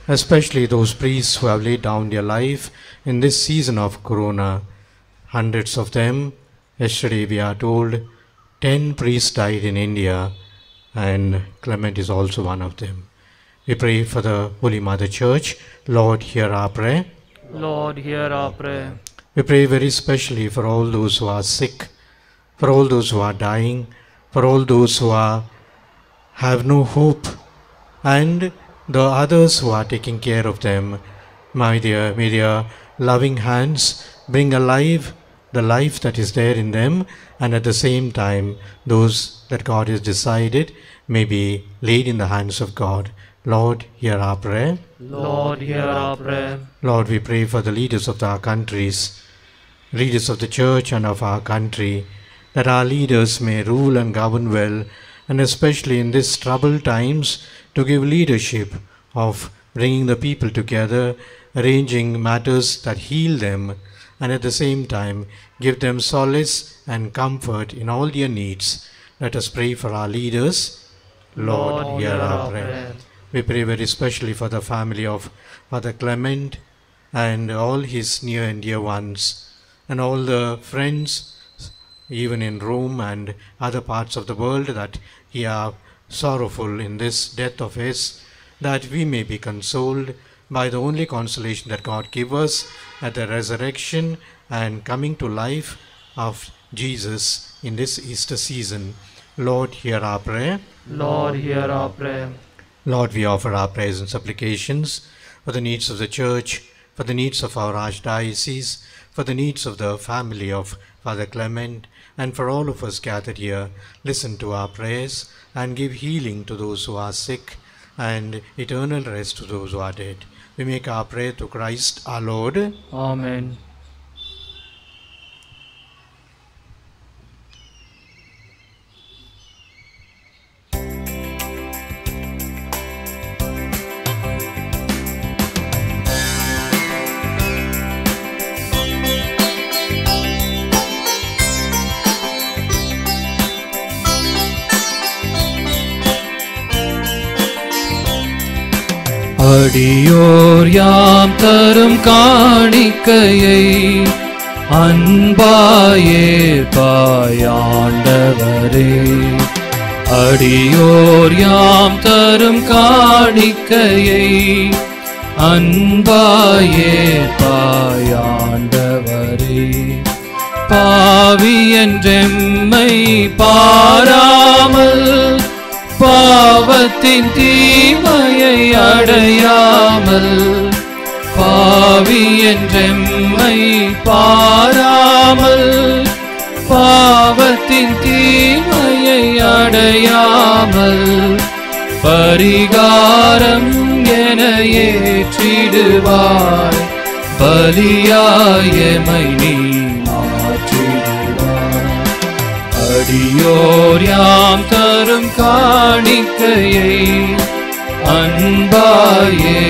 especially those priests who have laid down their life in this season of Corona. Hundreds of them. Yesterday we are told 10 priests died in India, and Clement is also one of them. We pray for the Holy Mother Church. Lord, hear our prayer. Lord, hear our prayer. We pray very specially for all those who are sick, for all those who are dying, for all those who have no hope, and the others who are taking care of them. May their loving hands bring alive the life that is there in them, and at the same time, those that God has decided may be laid in the hands of God. Lord, hear our prayer. Lord, hear our prayer. Lord, we pray for the leaders of our countries, leaders of the Church and of our country, that our leaders may rule and govern well, and especially in these troubled times, to give leadership of bringing the people together, arranging matters that heal them, and at the same time give them solace and comfort in all their needs. Let us pray for our leaders. Lord, hear our prayer. We pray very especially for the family of Father Clement and all his near and dear ones, and all the friends, even in Rome and other parts of the world, that he are sorrowful in this death of his, that we may be consoled by the only consolation that God gives us at the resurrection and coming to life of Jesus in this Easter season. Lord, hear our prayer. Lord, hear our prayer. Lord, we offer our prayers and supplications for the needs of the Church, for the needs of our Archdiocese, for the needs of the family of Father Clement, and for all of us gathered here. Listen to our prayers and give healing to those who are sick and eternal rest to those who are dead. We make our prayer to Christ our Lord. Amen. அடியோர் யாம் தரும் காணிக்கையை அன்பாயேற்பாயாண்டவரே. அடியோர் யாம் தரும் காணிக்கையை அன்பாயேற்பாயாண்டவரே. பாவி என்றெம்மை பாராமல் பாவத்தின் தீமையை அடையாமல், பாவி என்றெம்மை பாராமல் பாவத்தின் தீமையை அடையாமல், பரிகாரம் என ஏற்றிடுவாய், பலியாயமை நீ மாற்றிடுவாய். அடியோர் யாம் தரும் காணிக்கையை அன்பாயேற்பாயாண்டவரே.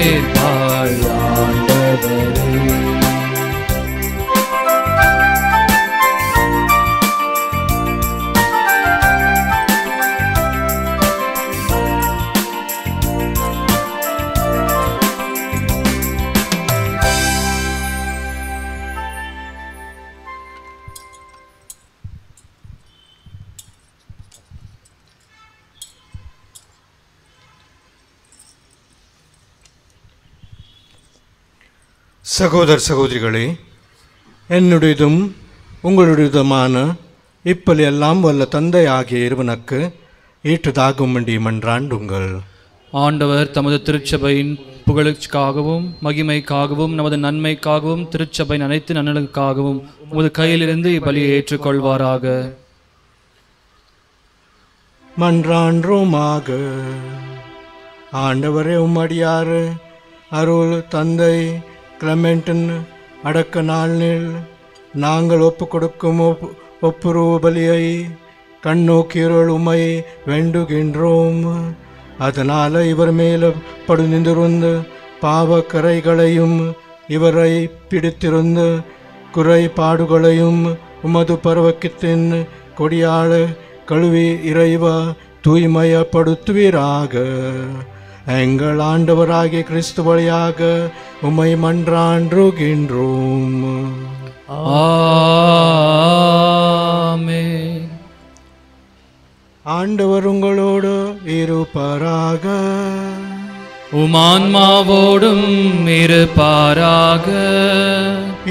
சகோதர சகோதரிகளே, என்னுடையதும் உங்களுடையதுமான இப்பலி எல்லாம் வல்ல தந்தை ஆகிய இறைவனுக்கு ஏற்றதாகும் வேண்டிய மன்றாண்டுங்கள். ஆண்டவர் தமது திருச்சபையின் புகழுக்காகவும் மகிமைக்காகவும் நமது நன்மைக்காகவும் திருச்சபையின் அனைத்து நலனுக்காகவும் உமது கையிலிருந்து இப்பலியை ஏற்றுக்கொள்வாராக. மன்றான்றோமாக. ஆண்டவரே, உம்மடியார் அருள் தந்தை கிளமெண்டன் அடக்க நாளில் நாங்கள் ஒப்பு கொடுக்கும் ஒப்புரவு பலியை கண்ணோக்கியருள் உம்மை வேண்டுகின்றோம். அதனால் இவர் மேல படுந்திருந்த பாவக்கரைகளையும் இவரை பிடித்திருந்த குறைபாடுகளையும் உமது பரவக்கத்தின் கொடியாள கழுவி இறைவா தூய்மையப்படுத்துவீராக. எங்கள் ஆண்டவராகிய கிறிஸ்து வழியாக உம்மை மன்றாண்டுகின்றோம். ஆமென். ஆண்டவர் உங்களோடு இருப்பாராக. உமான்மாவோடும் இருப்பாராக.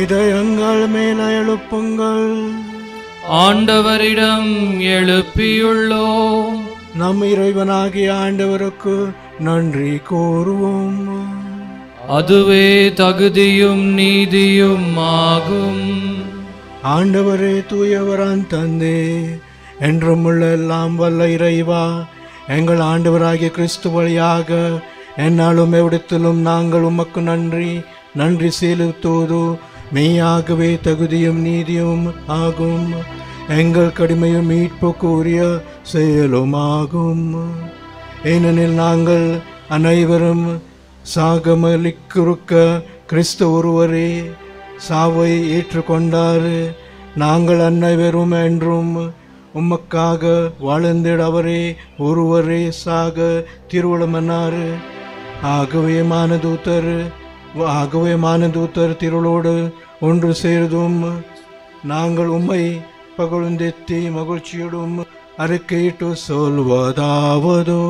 இதயங்கள் மேல எழுப்புங்கள். ஆண்டவரிடம் எழுப்பியுள்ளோம். நம் இறைவனாகிய ஆண்டவருக்கு நன்றி கூறுவோம். அதுவே தகுதியும் நீதியும் ஆகும். ஆண்டவரே, தூயவரான் தந்தே, என்றும் உள்ள எல்லாம் வல்ல இறைவா, எங்கள் ஆண்டவராகிய கிறிஸ்து வழியாக என்னாலும் எவ்விடத்திலும் நாங்கள் உமக்கு நன்றி செலுத்துவது மெய்யாகவே தகுதியும் நீதியும் ஆகும். எங்கள் கடுமையும் மீட்புக்கு உரிய செயலுமாகும். ஏனெனில் நாங்கள் அனைவரும் சாகமலிக்குறுக்க கிறிஸ்து ஒருவரே சாவை ஏற்றுக்கொண்டார். நாங்கள் அனைவரும் என்றும் உமக்காக வாழ்ந்திட அவரே ஒருவரே சாக திருவுளமன்னார். ஆகவே மானதூத்தர் திருளோடு ஒன்று சேர்ந்தும் நாங்கள் உம்மை பகழ்ந்தெத்தி மகிழ்ச்சியோடும் அறிக்கையிட்டு சொல்வதாவதோ: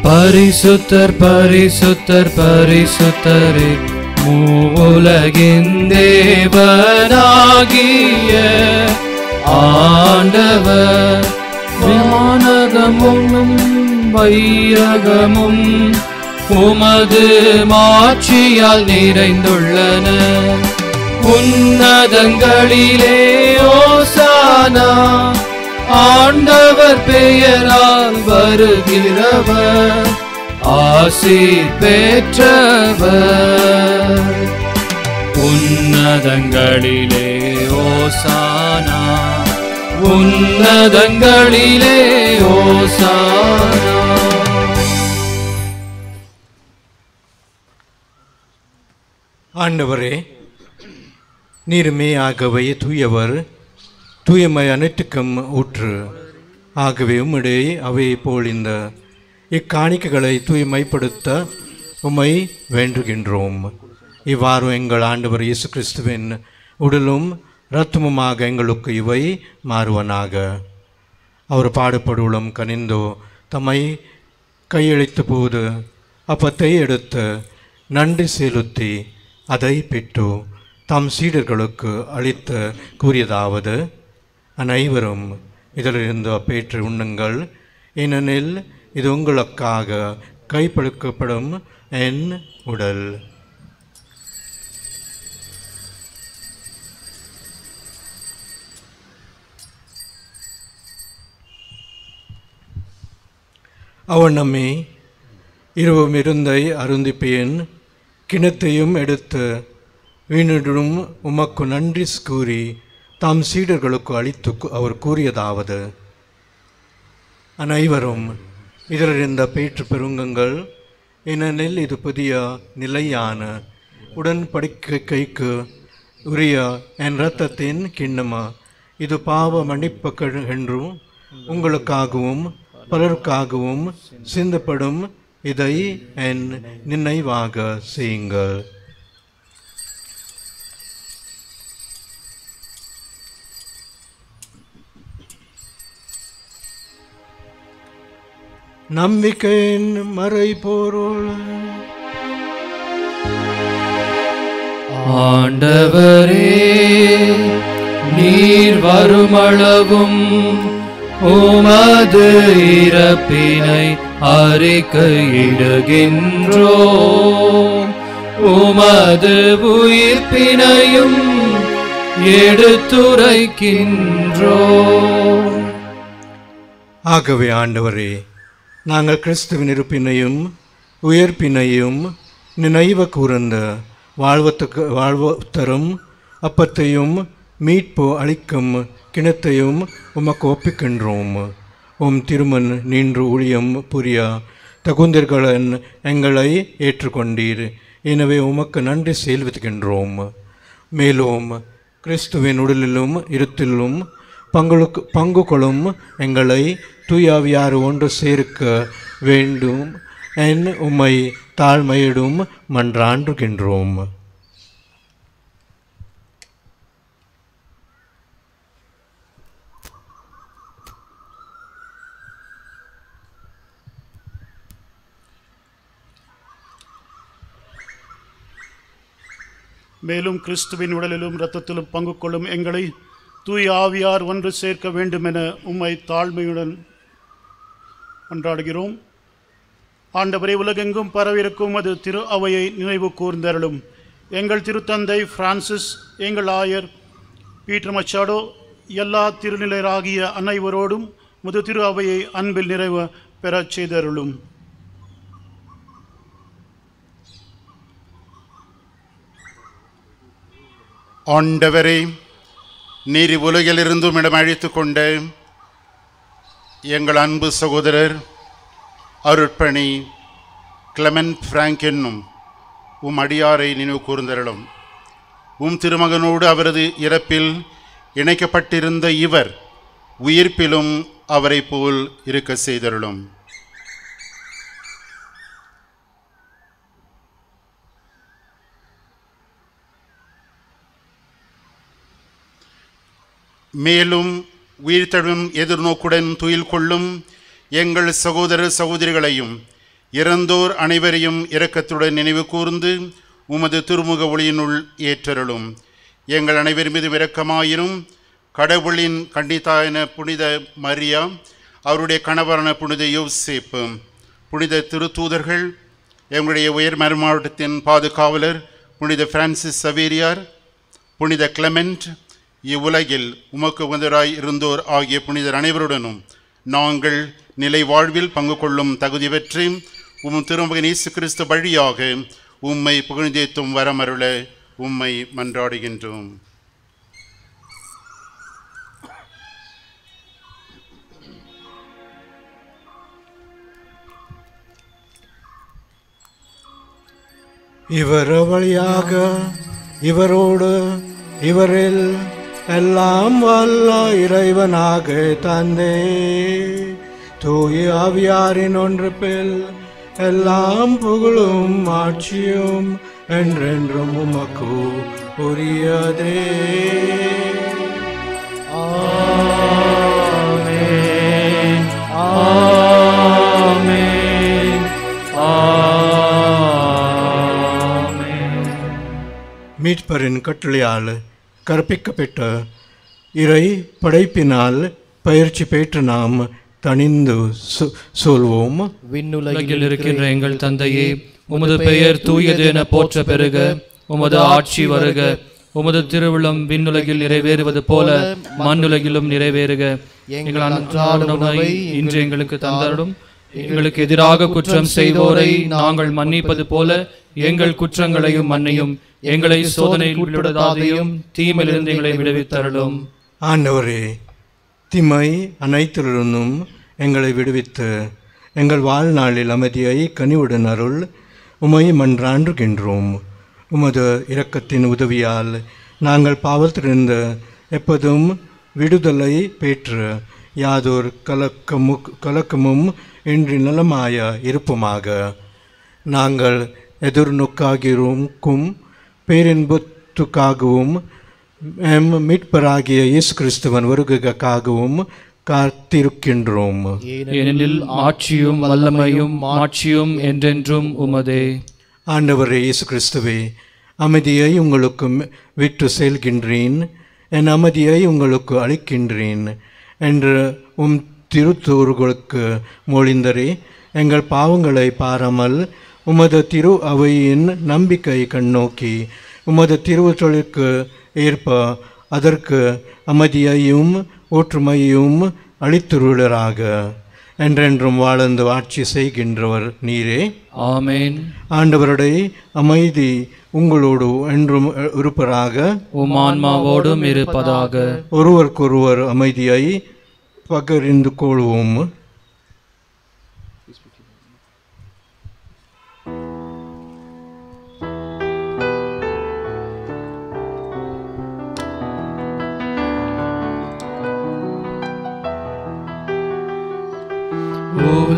பரிசுத்தர் பரிசுத்தர் பரிசுத்தரே, மூவுலகின் தேவனாகிய ஆண்டவர், விமானகமும் வையகமும் உமது மாட்சியால் நிறைந்துள்ளன. உன்னதங்களிலே ஓசானா, ஆண்டவர் பெயரால் வருகிறவர் ஆசி பெற்றவர். உன்னதங்களிலே ஓசானா, உன்னதங்களிலே ஓசானா. ஆண்டவரே, நீர் மேயாகவே தூயவர், தூயமை அனைத்துக்கும் ஊற்று. ஆகவே உம்மிடையே அவை போல் இந்த இக்காணிக்கைகளை தூய்மைப்படுத்த உம்மை வேண்டுகின்றோம். இவ்வாறு எங்கள் ஆண்டவர் இயேசு கிறிஸ்துவின் உடலும் இரத்தமுமாக எங்களுக்கு இவை மாறுவனாக. அவர் பாடுபடுவளும் கனிந்தோ தம்மை கையளித்த போது அப்பத்தை எடுத்து நன்றி செலுத்தி அதை பெற்று தம் சீடர்களுக்கு அளித்து கூறியதாவது: அனைவரும் இதிலிருந்து அப்பேற்று உண்ணுங்கள், ஏனெனில் இது உங்களுக்காக கைப்பழுக்கப்படும் என் உடல். அவன் நம்மை இரவும் இருந்தை அருந்திப்பேன், கிணத்தையும் எடுத்து வீணிடும் உமக்கு நன்றி கூறி தாம் சீடர்களுக்கு அளித்து அவர் கூறியதாவது: அனைவரும் இதிலிருந்த பேற்று பெருங்குங்கள், ஏனெனில் இது புதிய நிலையான உடன்படிக்கைக்கு உரிய என் இரத்தத்தின் கிண்ணமா. இது பாவ மன்னிப்பு என்றும் உங்களுக்காகவும் பலருக்காகவும் சிந்தப்படும். இதை என் நினைவாக செய்யுங்கள். நம்பிக்கையின் மறைபொருள். ஆண்டவரே, நீர் வருமளவும் உமது இறப்பினை அறிக்கையிடுகின்றோம், உமது உயிர்ப்பினையும் எடுத்துரைக்கின்றோம். ஆகவே ஆண்டவரே, நாங்கள் கிறிஸ்துவின் இருப்பினையும் உயிர்ப்பினையும் நினைவு கூர்ந்த வாழ்வு தரும் அப்பத்தையும் மீட்பு அளிக்கும் கிணத்தையும் உமக்கு ஒப்பிக்கின்றோம். திருமன் நின்று ஊழியம் புரிய தகுந்தர்களன் எங்களை ஏற்றுக்கொண்டீர். எனவே உமக்கு நன்றி செலுத்துகின்றோம். மேலும் கிறிஸ்துவின் உடலிலும் இருத்திலும் பங்கு கொள்ளும் எங்களை தூயாவியார் ஒன்று சேர்க்க வேண்டும் என் உம்மை தாழ்மையிடும் மன்றாண்டுகின்றோம். மேலும் கிறிஸ்துவின் உடலிலும் இரத்தத்திலும் பங்கு கொள்ளும் எங்களை தூய ஆவியார் ஒன்று சேர்க்க வேண்டும் என உம்மை தாழ்மையுடன் கொண்டாடுகிறோம். ஆண்டவரே, உலகெங்கும் பரவிருக்கும் அது திரு அவையை நினைவு கூர்ந்தருளும். எங்கள் திருத்தந்தை பிரான்சிஸ், எங்கள் ஆயர் பீட்டர் மச்சாடோ, எல்லா திருநிலையராகிய அனைவரோடும் முது திரு அவையை அன்பில் நிறைவு பெறச் செய்தருளும். ஆண்டவரே, நீர் உலகிலிருந்தும் இடம் அழைத்து கொண்ட எங்கள் அன்பு சகோதரர் அருட்பணி கிளமெண்ட் பிராங்க் என்னும் அடியாரை நினைவு கூர்ந்தருளும். திருமகனோடு அவரது இறப்பில் இணைக்கப்பட்டிருந்த இவர் உயிர்ப்பிலும் அவரை போல் இருக்க செய்தருளும். மேலும் உயிர்த்தெழும் எதிர்நோக்குடன் துயில் கொள்ளும் எங்கள் சகோதர சகோதரிகளையும் இறந்தோர் அனைவரையும் இரக்கத்துடன் நினைவு கூர்ந்து உமது திருமுக ஒளியினுள் ஏற்றருளும். எங்கள் அனைவர் மீது இரக்கமாயிரும். கடவுளின் கன்னித்தாயான புனித மரியா, அவருடைய கணவரான புனித யோசேப்பு, புனித திருத்தூதர்கள், எங்களுடைய உயர் மறைமாவட்டத்தின் பாதுகாவலர் புனித பிரான்சிஸ் சவேரியார், புனித கிளமெண்ட், இவ்வுலகில் உமக்கு உகந்தராய் இருந்தோர் ஆகிய புனிதர் அனைவருடனும் நாங்கள் நிலை வாழ்வில் பங்கு கொள்ளும் தகுதி பெற்று திருமகன் இயேசு கிறிஸ்து வழியாக உம்மை புகழ்ந்தேத்தும் வரமருள உம்மை மன்றாடுகின்றோம். இவர் வழியாக இவரோடு இவரில் எல்லாம் வல்ல இறைவனாக தந்தே தூய ஆவியாரின் ஒன்றுபில் எல்லாம் புகழும் ஆட்சியும் என்றென்றும் உமக்கு உரியதே. ஆமென், ஆமென், ஆமென். மீட்பரின் கட்டளையால் கற்பிக்கப்பட்ட இறை படைப்பினால் பயிற்சி பெற்று நாம் தனிந்து சொல்வோம். விண்ணுலகில் இருக்கின்ற எங்கள் தந்தையே, உமது பெயர் தூயது என போற்ற பெருக, உமது ஆட்சி வருக, உமது திருவிழம் விண்ணுலகில் நிறைவேறுவது போல மண்ணுலகிலும் நிறைவேறுக. எங்கள் அன்றாட உணவை இன்று எங்களுக்கு தந்தருளும். எங்களுக்கு எதிராக குற்றம் செய்வோரை நாங்கள் மன்னிப்பது போல எங்கள் குற்றங்களையும் மன்னியும். எங்களை சோதனையில் விடாதேயும், தீமையிலிருந்து எங்களை விடுவித்தருளும். ஆண்டவரே, தீமை அனைத்திலிருந்தும் எங்களை விடுவித்து எங்கள் வாழ்நாளில் அமைதியை கனிவுடன் அருள் உம்மை மன்றாண்டுகின்றோம். உமது இரக்கத்தின் உதவியால் நாங்கள் பாவத்திலிருந்து எப்போதும் விடுதலை பெற்று யாதொரு கலக்கமும் இன்றி நலமாய இருப்புமாக. நாங்கள் எதிர்நோக்காகிருக்கும் பேரின்பத்துக்காகவும் மீட்பராகிய இயேசு கிறிஸ்துவன் வருகைக்காகவும் காத்திருக்கின்றோம். ஏனெனில் ஆட்சியும் வல்லமையும் மாட்சியும் என்றென்றும் உமதே. ஆண்டவரே இயேசு கிறிஸ்துவே, அமைதியை உங்களுக்கு விட்டு செல்கின்றேன், என் அமைதியை உங்களுக்கு அளிக்கின்றேன் என்று திருத்தூர்களுக்கு மொழிந்தரே, எங்கள் பாவங்களை பாராமல் உமது திரு அவையின் நம்பிக்கை கண்ணோக்கி உமது திருவுற்றலுக்கு ஏற்ப அதற்கு அமைதியையும் ஒற்றுமையும் அளித்துருளராக. என்றென்றும் வாழ்ந்து ஆட்சி செய்கின்றவர் நீரே. ஆமென். ஆண்டவருடைய அமைதி உங்களோடு என்றும் இருப்பதாக, உம் ஆன்மாவோடும் இருப்பதாக. ஒருவருக்கொருவர் அமைதியை பகிர்ந்து கொள்வோம்.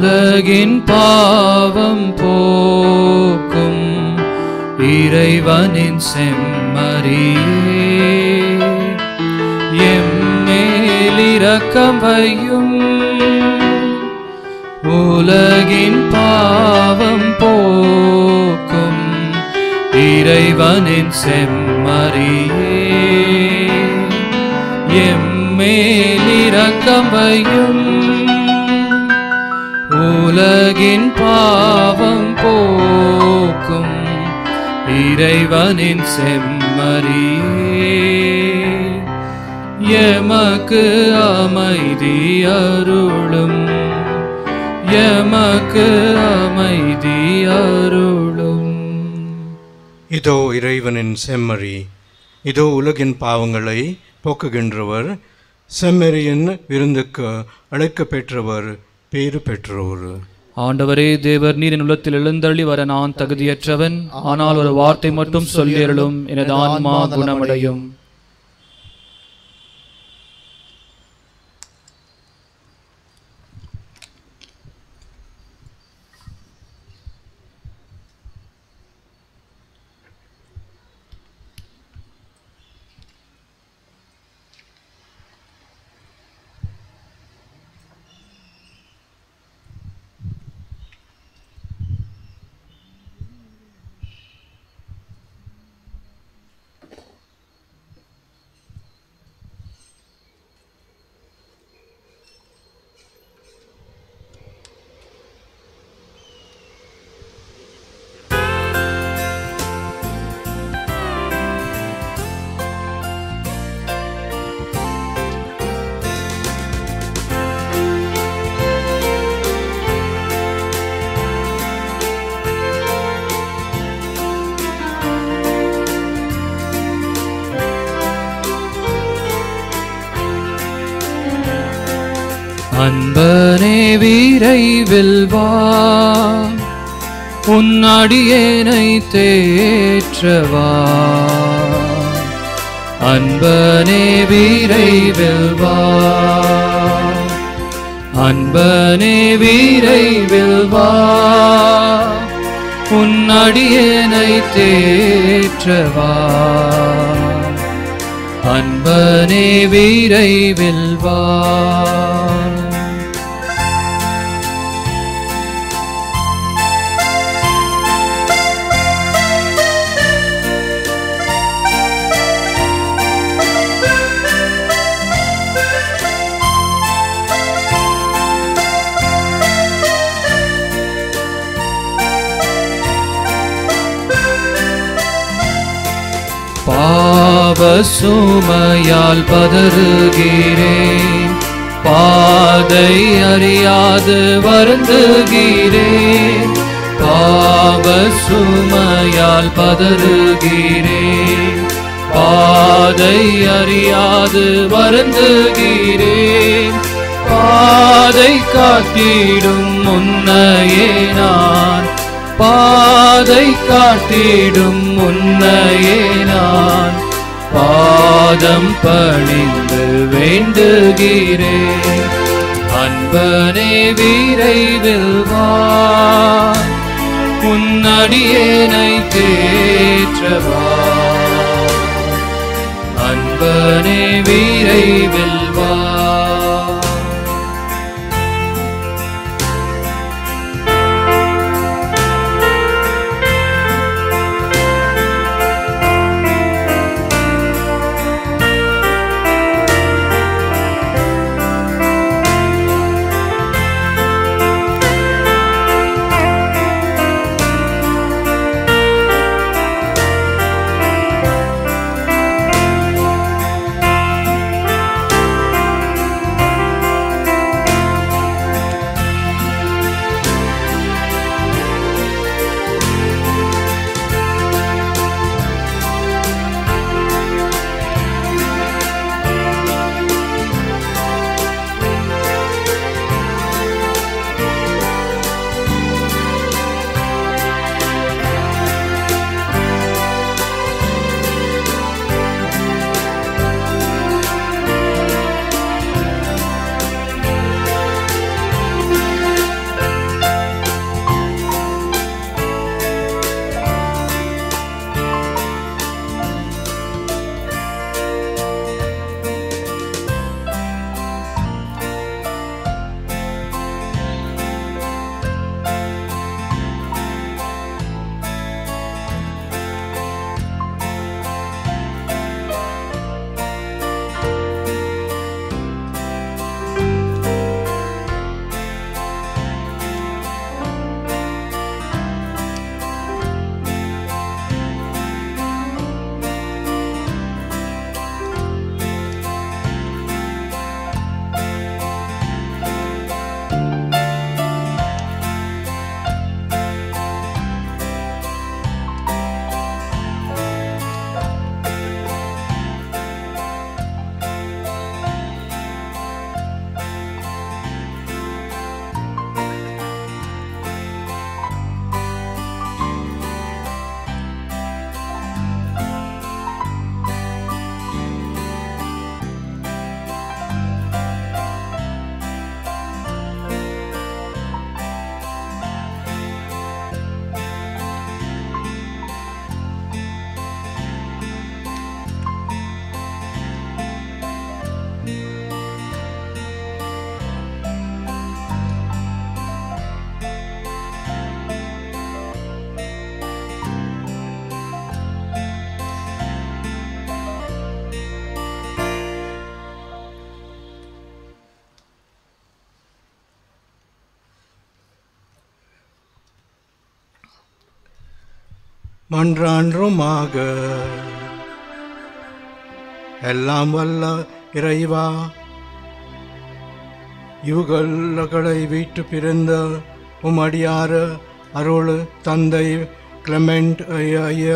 உலகின் பாவம் போக்கும் இறைவனின் செம்மறியே, எம்மேல் இரக்கம் வையும். உலகின் பாவம் போக்கும் இறைவனின் செம்மறியே, எம்மேல் இரக்கம் வையும். உலகின் பாவம் போக்கும் இறைவனின் செம்மறியே, எமக்கு அமைதி அருளும், எமக்கு அமைதி அருளும். இதோ இறைவனின் செம்மறி, இதோ உலகின் பாவங்களை போக்குகின்றவர், செம்மறியின் விருந்துக்கு அழைக்க பெற்றவர் பேறு பெற்றோர். ஆண்டவரே தேவர், நீர் என் உள்ளத்தில் எழுந்தள்ளி வர நான் தகுதியற்றவன், ஆனால் ஒரு வார்த்தை மட்டும் சொல்லியருளும், எனது ஆன்மா குணமடையும். அன்பனே விரைவில் வா, உன் அடியேனை தேற்றவா. அன்பனே விரைவில் வா, அன்பனே விரைவில் வா, உன் அடியேனை தேற்றவா. அன்பனே விரைவில் வா. பாவ சுமையால் பதறுகிறேன், பாதை அறியாது வருந்துகிறேன். பாவ சுமையால் பதறுகிறேன், பாதை அறியாது வருந்துகிறேன். பாதை காட்டிடும் முன்னையே நான், பாதை காட்டிடும் முன்னையே நான் பாதம் பணிந்து வேண்டுகிறேன். அன்பனே விரைவில் வா, உன் அடியேனை தேற்றவா. அன்பனே விரைவில் வா. மன்றான்றுமாக. எல்லாம் வல்ல இறைவா, இவுகளை வீட்டு பிறந்த உமடியார அருள் தந்தை கிளமெண்ட் ஐய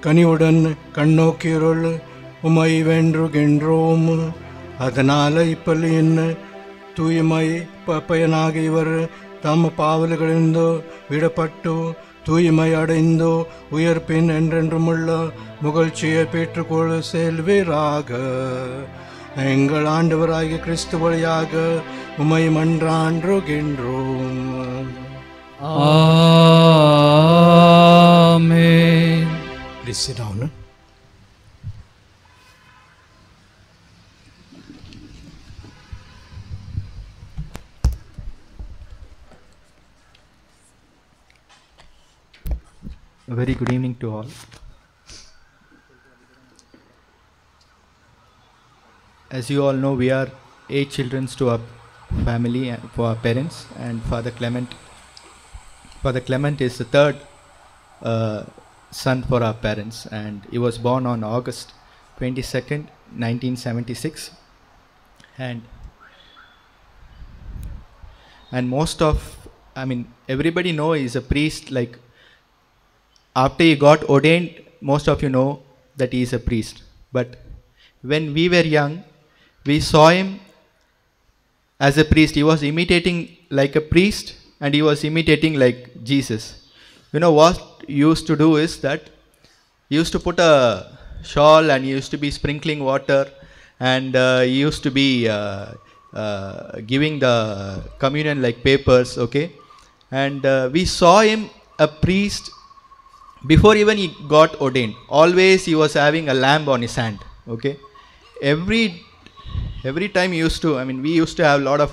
கனிவுடன் கண்ணோக்கியருள் உமை வென்றுகின்றோம். அதனால் இப்பலியின் தூய்மை பயனாக இவர் தம் பாவல்களிலிருந்து விடப்பட்டு தூய்மை அடைந்து உயர்ப்பின் என்றென்றுமுள்ள முகழ்ச்சியை பெற்றுக்கொள்ள செல்வீராக. எங்கள் ஆண்டவராகிய கிறிஸ்து வழியாக உமை மன்றான்றுகின்றோம். ஆமென். Please sit down. A very good evening to all. As you all know, we are 8 children to our family and for our parents, and Father Clement is the third son for our parents, and he was born on August 22nd, 1976, and everybody know he's a priest. Like, after he got ordained, most of you know that he is a priest. But when we were young, we saw him as a priest. He was imitating like a priest, and he was imitating like Jesus. You know what he used to do is that he used to put a shawl, and he used to be sprinkling water, and he used to be giving the communion like papers, okay? And we saw him a priest before even he got ordained. Always he was having a lamb on his hand, okay? Every time he used to, we used to have a lot of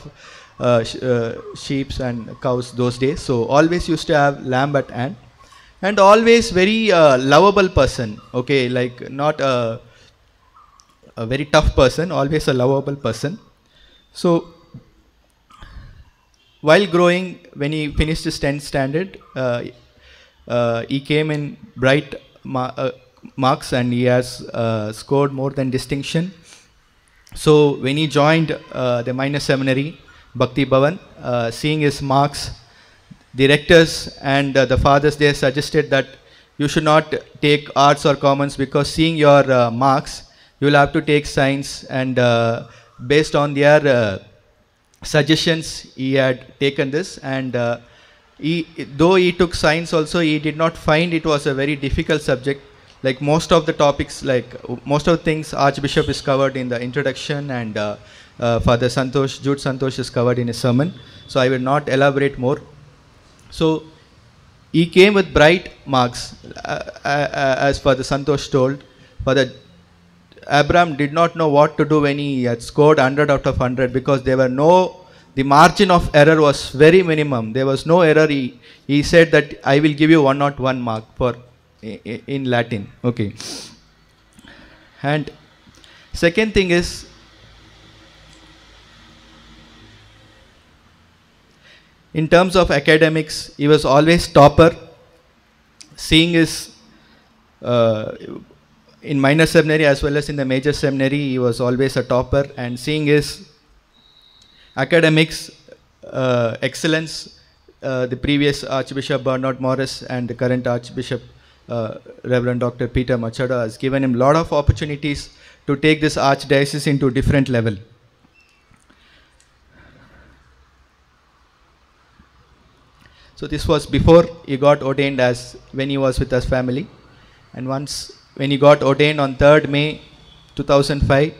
sheep and cows those days, so always used to have lamb at hand, and always very lovable person, okay? Like, not a very tough person, always a lovable person. So while growing, when he finished his 10th standard, he came in bright marks, and he has scored more than distinction. So when he joined the minor seminary, Bhakti Bhavan, seeing his marks, the rectors and the fathers there suggested that you should not take arts or commons, because seeing your marks, you will have to take science. And based on their suggestions, he had taken this, and though he took science also, he did not find it was a very difficult subject. Like, most of the topics, like most of the things Archbishop is covered in the introduction, and Father Santosh, Jude Santosh, is covered in his sermon, so I will not elaborate more. So he came with bright marks, as Father Santosh told. Father Abraham did not know what to do when he had scored 100 out of 100, because the margin of error was very minimum. There was no error. He said that I will give you 101 mark for in Latin, okay? And second thing is, in terms of academics, he was always topper. Seeing his in minor seminary as well as in the major seminary, he was always a topper. And seeing his academics excellence, the previous Archbishop Bernard Morris and the current Archbishop Reverend Dr. Peter Machado has given him a lot of opportunities to take this archdiocese into a different level. So this was before he got ordained, as when he was with his family. And once when he got ordained on 3rd May 2005,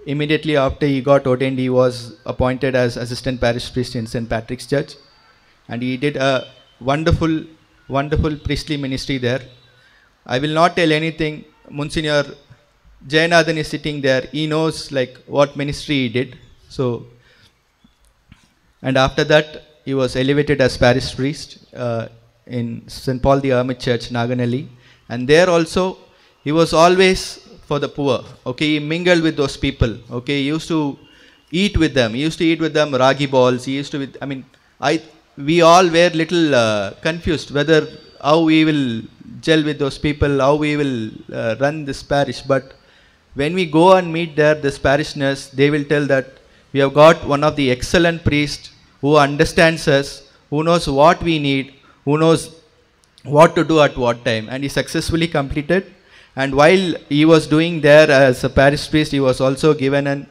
immediately after he got ordained, he was appointed as assistant parish priest in St. Patrick's Church, and he did a wonderful priestly ministry there. I will not tell anything. Monsignor Jayanathan is sitting there. He knows like what ministry he did. So, and after that, he was elevated as parish priest in St. Paul the Hermit Church, Naganelli, and there also he was always for the poor. Okay, he mingled with those people. Okay, he used to eat with them. He used to eat with them ragi balls. He used to, we all were little confused whether how we will gel with those people, how we will run this parish. But when we go and meet there, this parishioners, they will tell that we have got one of the excellent priests who understands us, who knows what we need, who knows what to do at what time. And he successfully completed. And while he was doing there as a parish priest, he was also given an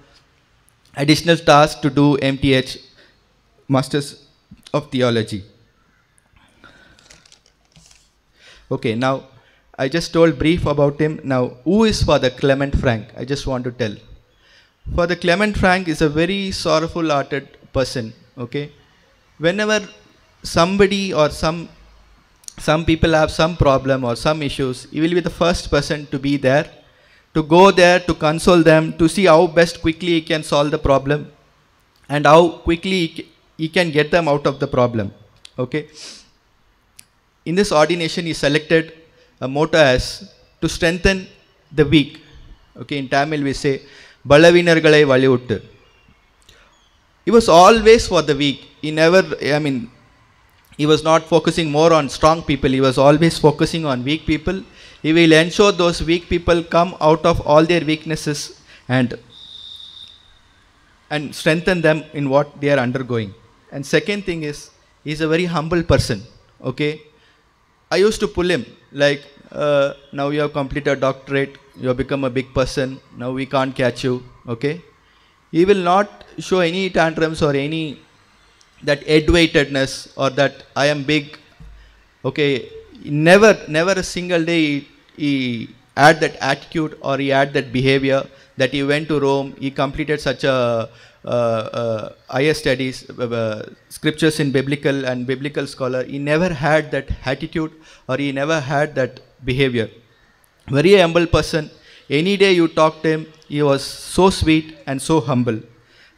additional task to do MTH, Masters of Theology. Okay, now I just told brief about him. Now, who is Father Clement Frank? I just want to tell. Father Clement Frank is a very sorrowful-hearted person. Okay, whenever somebody or some people have some problem or some issues, he will be the first person to be there, to go there, to console them, to see how best quickly he can solve the problem and how quickly he can get them out of the problem. Okay. In this ordination, he selected a motto as to strengthen the weak. Okay, in Tamil we say, Balavinargalai Valiyuttu. He was always for the weak. He was not focusing more on strong people. He was always focusing on weak people. He will ensure those weak people come out of all their weaknesses and strengthen them in what they are undergoing. And second thing is, he is a very humble person. Okay, I used to pull him like, now you have completed a doctorate, you have become a big person, now we can't catch you. Okay, he will not show any tantrums or any that head-weightedness or that I am big. Okay, never a single day he had that attitude or he had that behavior that he went to Rome, he completed such a higher studies, scriptures in biblical and biblical scholar. He never had that attitude or he never had that behavior. Very humble person. Any day you talk to him, he was so sweet and so humble.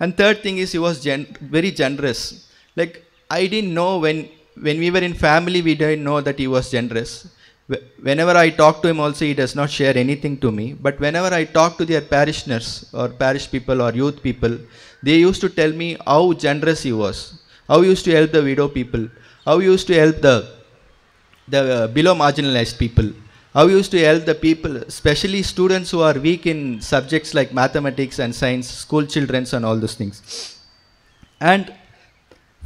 And third thing is, he was very generous. Like, I didn't know when we were in family, we didn't know that he was generous. Whenever I talk to him also, he does not share anything to me. But whenever I talk to their parishioners or parish people or youth people, they used to tell me how generous he was, how he used to help the widow people, how he used to help the below marginalized people, how he used to help the people, especially students who are weak in subjects like mathematics and science, school children and all those things. And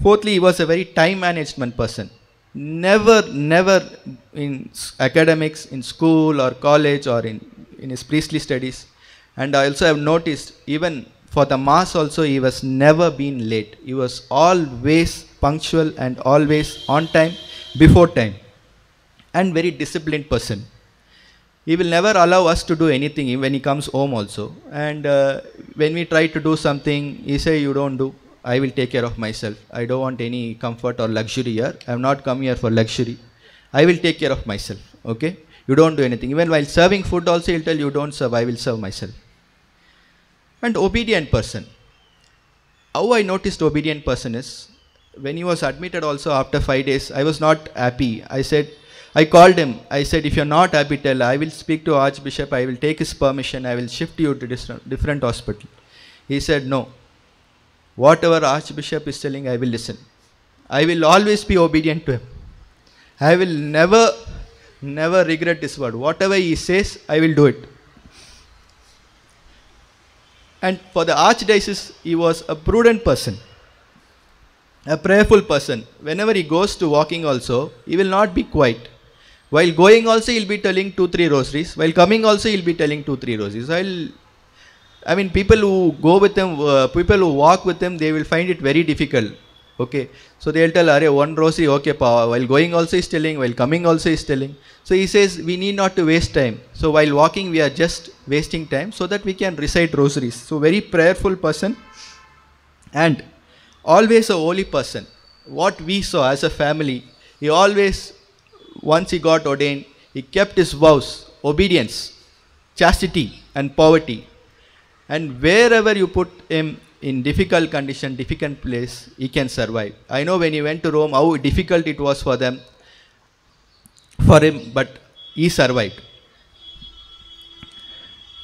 fourthly, he was a very time management person. Never in academics, in school or college or in his priestly studies. And I also have noticed, even for the mass also, he was never been late. He was always punctual and always on time, before time. And very disciplined person. He will never allow us to do anything when he comes home also. And when we try to do something, he say, you don't do. I will take care of myself. I don't want any comfort or luxury here. I have not come here for luxury. I will take care of myself. Okay? You don't do anything. Even while serving food also, he'll tell you, don't serve. I will serve myself. And obedient person. How I noticed obedient person is, when he was admitted also after 5 days, I was not happy. I called him. I said, if you're not happy, tell. I will speak to Archbishop. I will take his permission. I will shift you to different hospital. He said, no. Whatever Archbishop is telling, I will listen. I will always be obedient to him. I will never regret his word. Whatever he says, I will do it. And for the Archdiocese, he was a prudent person, a prayerful person. Whenever he goes to walking also, he will not be quiet. While going also, he'll be telling 2-3 rosaries. While coming also, he'll be telling 2-3 rosaries. People who go with him, people who walk with him, they will find it very difficult. Okay. So they'll tell, Are, one rosary, okay, while going also he's telling, while coming also he's telling. So he says, we need not to waste time. So while walking, we are just wasting time so that we can recite rosaries. So very prayerful person and always a holy person. What we saw as a family, he always, once he got ordained, he kept his vows, obedience, chastity and poverty. And wherever you put him in difficult condition, difficult place, he can survive. I know when he went to Rome, how difficult it was for him, but he survived.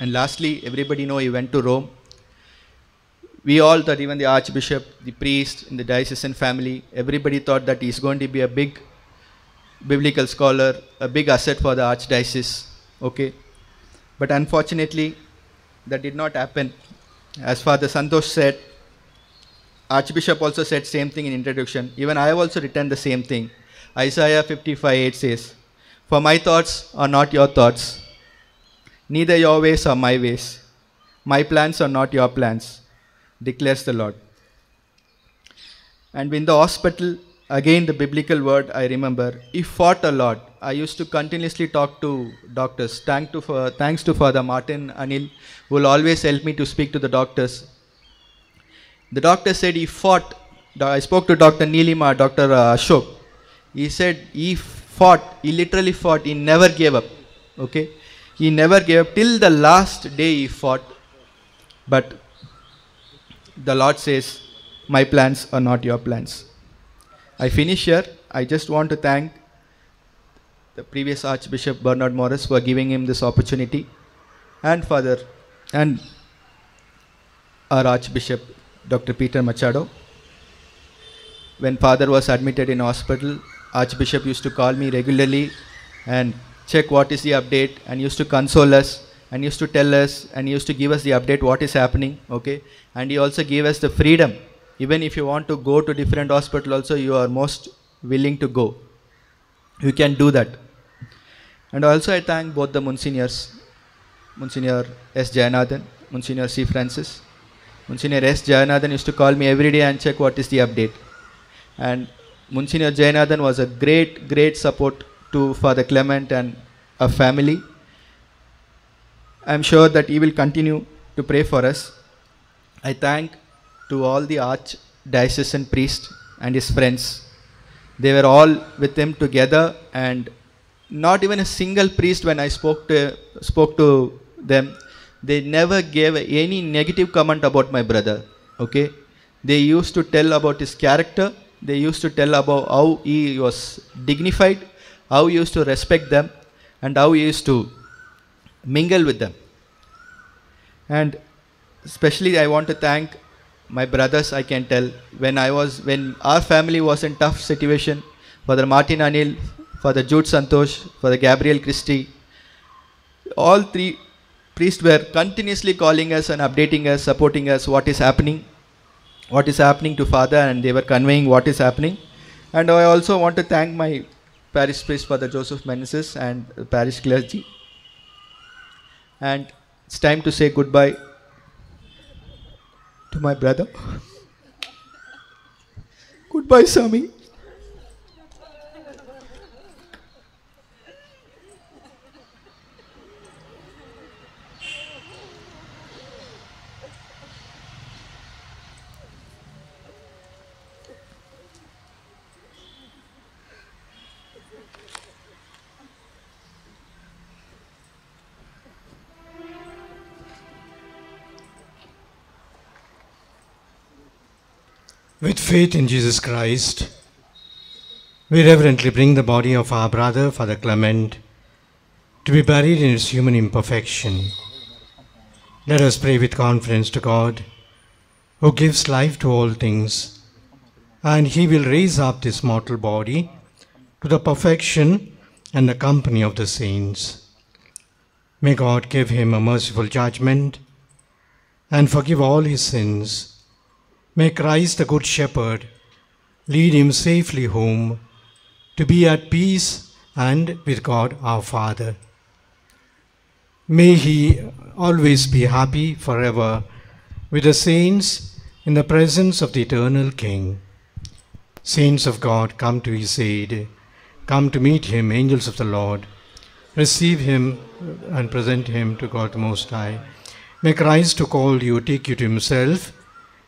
And lastly, everybody know he went to Rome. We all thought, even the Archbishop, the priest, in the diocesan family, everybody thought that he's going to be a big biblical scholar, a big asset for the archdiocese. Okay, but unfortunately, that did not happen. As Father Santosh said, Archbishop also said same thing in introduction. Even I have also written the same thing. Isaiah 55:8 says, "For my thoughts are not your thoughts, neither your ways are my ways. My plans are not your plans, declares the Lord." And in the hospital, again the biblical word I remember, he fought a lot. I used to continuously talk to doctors. Thanks to Father Martin Anil, who will always help me to speak to the doctors. The doctor said he fought. I spoke to Dr. Nilima, Dr. Ashok. He said he fought, he literally fought, he never gave up. Okay? He never gave up till the last day he fought. But the Lord says, "My plans are not your plans." I finish here. I just want to thank the previous Archbishop Bernard Morris for giving him this opportunity, and Father and our Archbishop Dr. Peter Machado. When Father was admitted in hospital, Archbishop used to call me regularly and check what is the update, and used to console us, and used to tell us, and used to give us the update what is happening. Okay, and he also gave us the freedom. Even if you want to go to different hospital also, you are most willing to go. You can do that. And also I thank both the Monsignors, Monsignor S. Jayanathan, Monsignor C. Francis. Monsignor S. Jayanathan used to call me every day and check what is the update. And Monsignor Jayanathan was a great support to Father Clement and a family. I am sure that he will continue to pray for us. I thank to all the archdiocesan priest and his friends. They were all with him together, and not even a single priest, when I spoke to them, they never gave any negative comment about my brother. Okay, they used to tell about his character. They used to tell about how he was dignified, how he used to respect them, and how he used to mingle with them. And especially I want to thank my brothers. I can tell, when our family was in tough situation, Father Martin Anil, Father Jude Santosh, Father Gabriel Christie, all three priests were continuously calling us and updating us, supporting us, what is happening to Father, and they were conveying what is happening. And I also want to thank my parish priest, Father Joseph Meneses, and parish clergy. And it's time to say goodbye to my brother. Goodbye, Sami. With faith in Jesus Christ, we reverently bring the body of our brother, Father Clement, to be buried in its human imperfection. Let us pray with confidence to God, who gives life to all things, and He will raise up this mortal body to the perfection and the company of the saints. May God give him a merciful judgment and forgive all his sins. May Christ, the Good Shepherd, lead him safely home to be at peace and with God our Father. May he always be happy forever with the saints in the presence of the eternal King. Saints of God, come to his aid. Come to meet him, angels of the Lord. Receive him and present him to God the Most High. May Christ, who called you, take you to himself.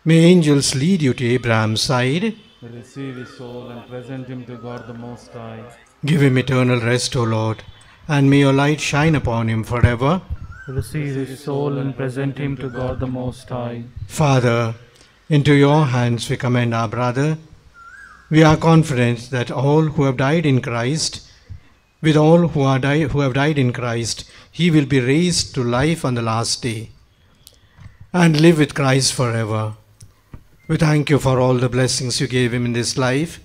May angels lead you to Abraham's side. Receive his soul and present him to God the Most High. Give him eternal rest, O Lord, and may your light shine upon him forever. Receive his soul and present him to God the Most High. Father, into your hands we commend our brother. We are confident that all who have died in Christ, with all who have died in Christ, he will be raised to life on the last day and live with Christ forever. We thank you for all the blessings you gave him in this life,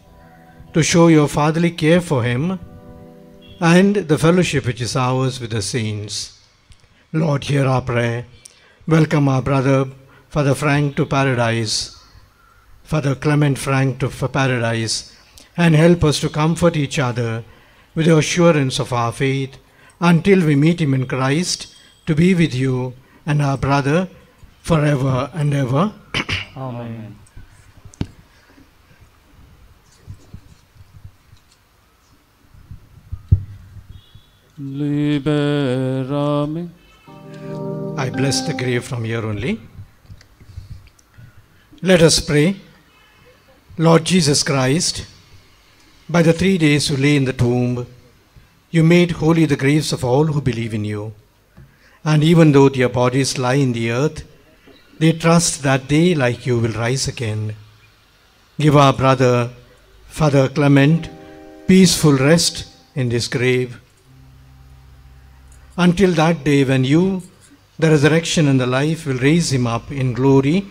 to show your fatherly care for him. and the fellowship which is ours with the saints. Lord, hear our prayer. Welcome our brother, Father Frank, to paradise, Father Clement Frank to paradise, and help us to comfort each other with the assurance of our faith until we meet him in Christ to be with you and our brother forever and ever. Amen. Liberame. I bless the grave from here only. Let us pray. Lord Jesus Christ, by the 3 days you lay in the tomb, you made holy the graves of all who believe in you. And even though their bodies lie in the earth, they trust that they, like you, will rise again. Give our brother, Father Clement, peaceful rest in this grave. Until that day when you, the resurrection and the life, will raise him up in glory,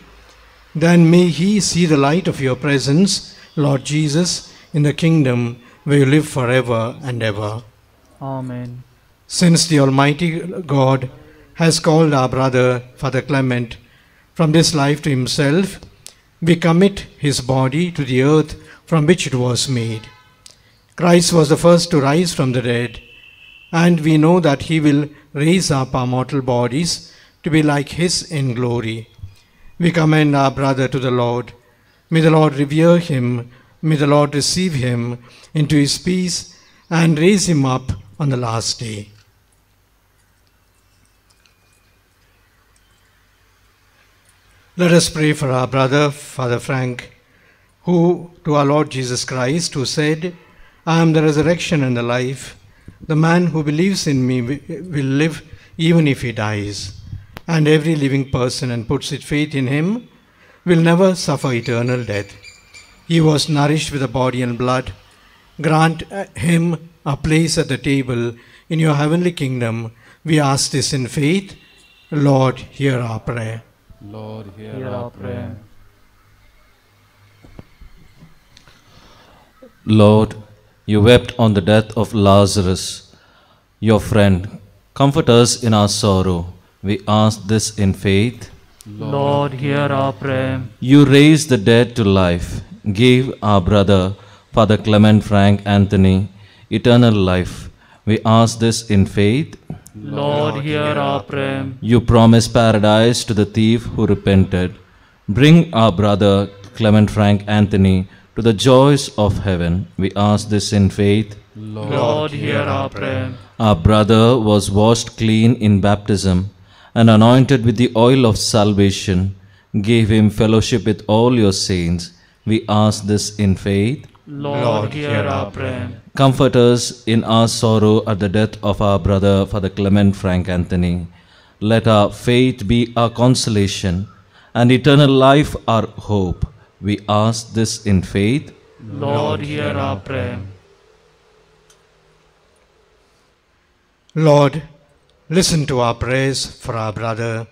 then may he see the light of your presence, Lord Jesus, in the kingdom where you live forever and ever. Amen. Since the Almighty God has called our brother, Father Clement, from this life to himself, we commit his body to the earth from which it was made. Christ was the first to rise from the dead, and we know that he will raise up our mortal bodies to be like his in glory. We commend our brother to the Lord. May the Lord revere him, may the Lord receive him into his peace and raise him up on the last day. Let us pray for our brother, Father Frank, who, to our Lord Jesus Christ, who said, I am the resurrection and the life. The man who believes in me will live even if he dies. And every living person and puts its faith in him will never suffer eternal death. He was nourished with the body and blood. Grant him a place at the table in your heavenly kingdom. We ask this in faith. Lord, hear our prayer. Lord, hear Hear our prayer. Lord, you wept on the death of Lazarus, your friend. Comfort us in our sorrow. We ask this in faith. Lord, hear our prayer. You raised the dead to life. Give our brother, Father Clement Frank Anthony, eternal life. We ask this in faith. Lord, hear our prayer. You promised paradise to the thief who repented. Bring our brother, Clement Frank Anthony, to the joys of heaven. We ask this in faith. Lord, hear our prayer. Our brother was washed clean in baptism and anointed with the oil of salvation. Give him fellowship with all your saints. We ask this in faith. Lord, hear our prayer. Comfort us in our sorrow at the death of our brother, Father Clement Frank Anthony. Let our faith be our consolation and eternal life our hope. We ask this in faith. Lord, hear our prayer. Lord, listen to our prayers for our brother,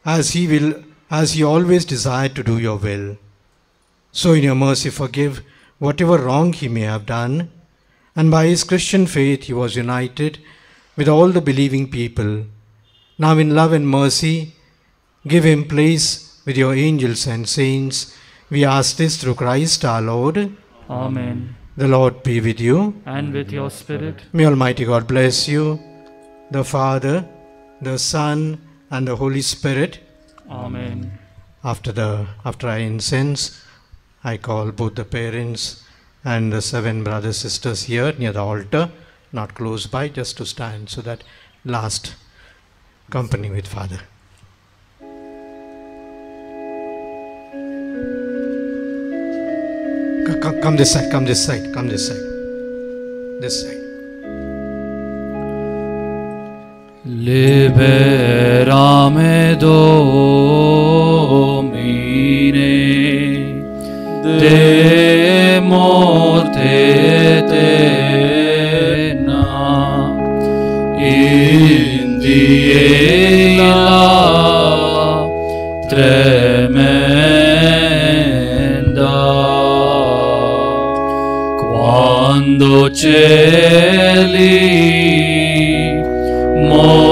as he always desired to do your will. So in your mercy forgive whatever wrong he may have done, and by his Christian faith he was united with all the believing people. Now in love and mercy, give him place with your angels and saints. We ask this through Christ our Lord. Amen. The Lord be with you. And with your spirit. May Almighty God bless you, the Father, the Son, and the Holy Spirit. Amen. After I incense, I call both the parents and the 7 brothers sisters here near the altar, not close by, just to stand, so that last company with Father. Come this side, come this side, come this side. This side. Liberame Domine de morte eterna in diela tremenda Quando cieli movendi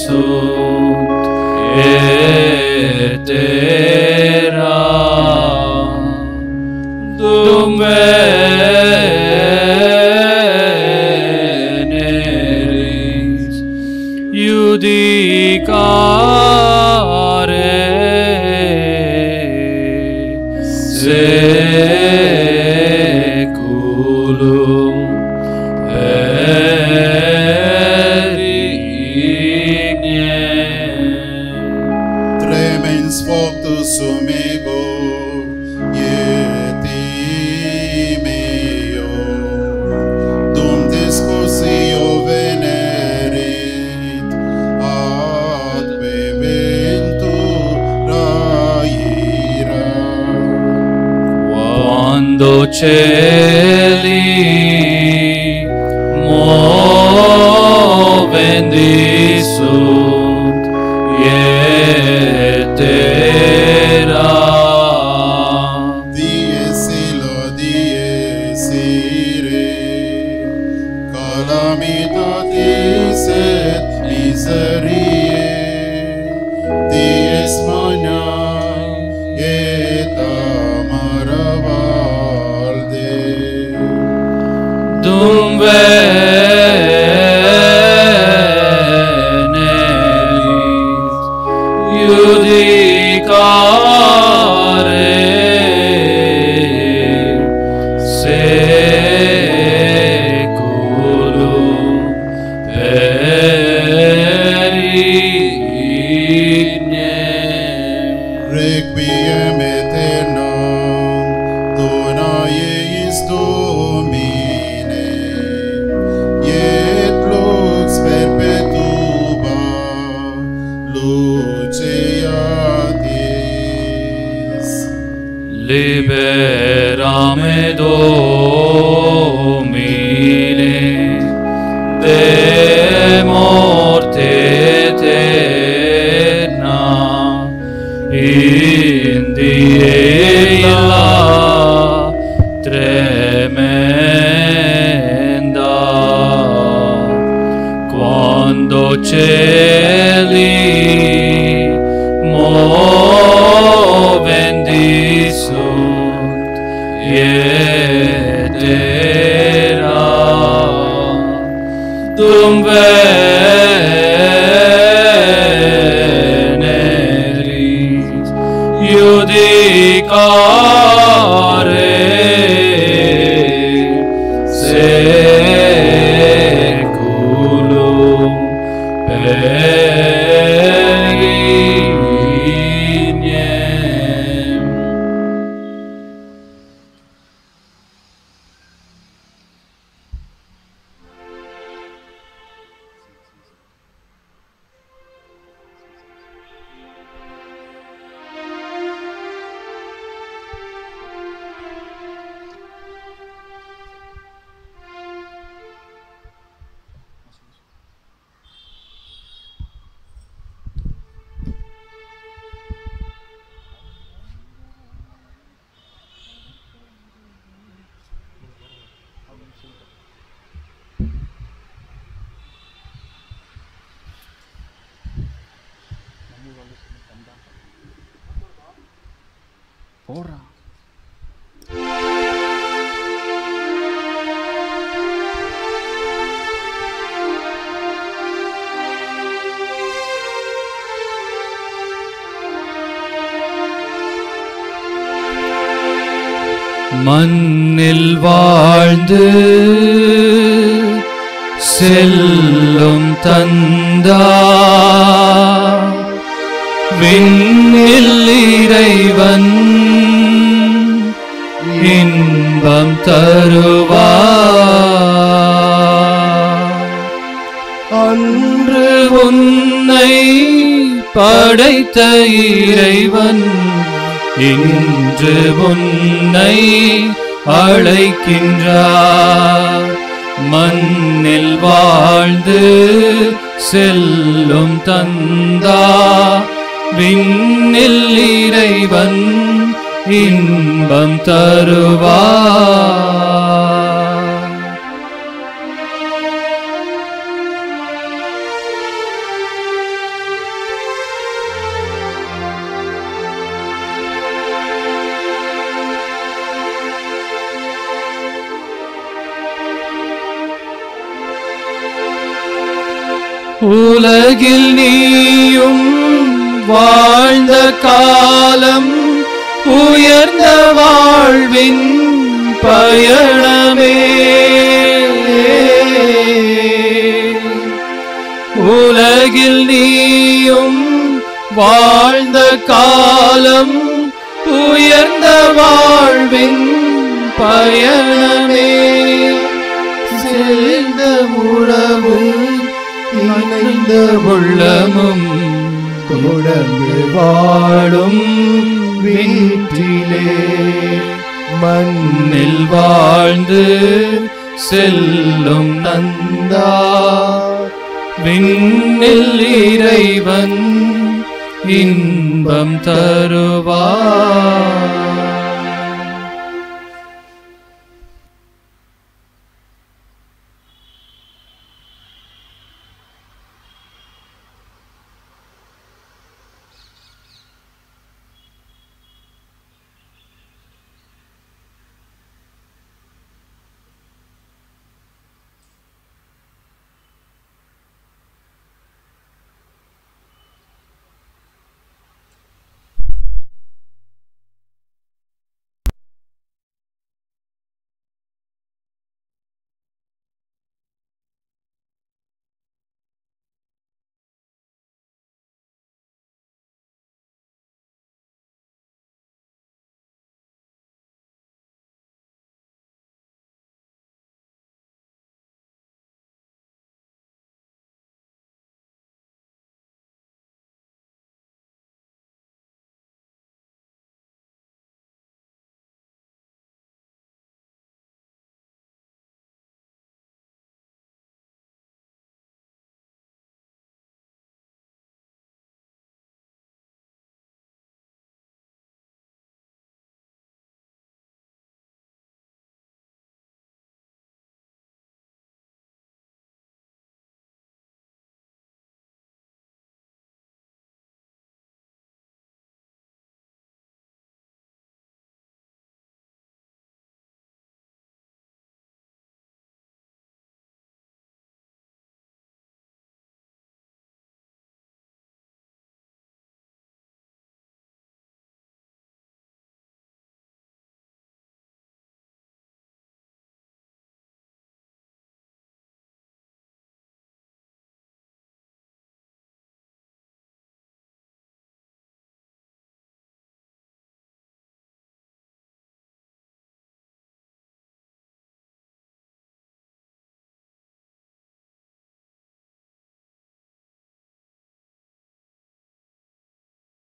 sunt et terra dum veneris judicare seculum Tremens factus sumego, ieti meo, dum discussio venerit, ad beventura ira. Quando cieli movendi sunt ietera Dies illa, dies ire, calamitatis et miseriae, dies magnae et amara valde. dum veneris judicare seculum perignem. Requiem aeternam dona eis Domine, et lux perpetua lucea Deis. Liberame Domine de morte eterna in diella tremenda quando cieli movendi sunt ietera dum veneris judicare seculum perignem. மண்ணில் வாழ்ந்து செல்லும் தந்தா விண்ணில் இறைவன் இன்பம் தருவார். அன்று உன்னை படைத்த இறைவன் இன்று உன்னை அழைக்கின்றார். மண்ணில் வாழ்ந்து செல்லும் தந்தா விண்ணில் இறைவன் இன்பம் தருவார். உலகில் நீயும் வாழ்ந்த காலம் உயர்ந்த வாழ்வின் பயணமே. உலகில் நீயும் வாழ்ந்த காலம் உயர்ந்த வாழ்வின் பயணமே. செல்ந்த உறவு இணைந்த உள்ளமும் தொடர்ந்து வாழும் வீட்டிலே மண்ணில் வாழ்ந்து செல்லும் நந்தா விண்ணில் இறைவன் இன்பம் தருவார்.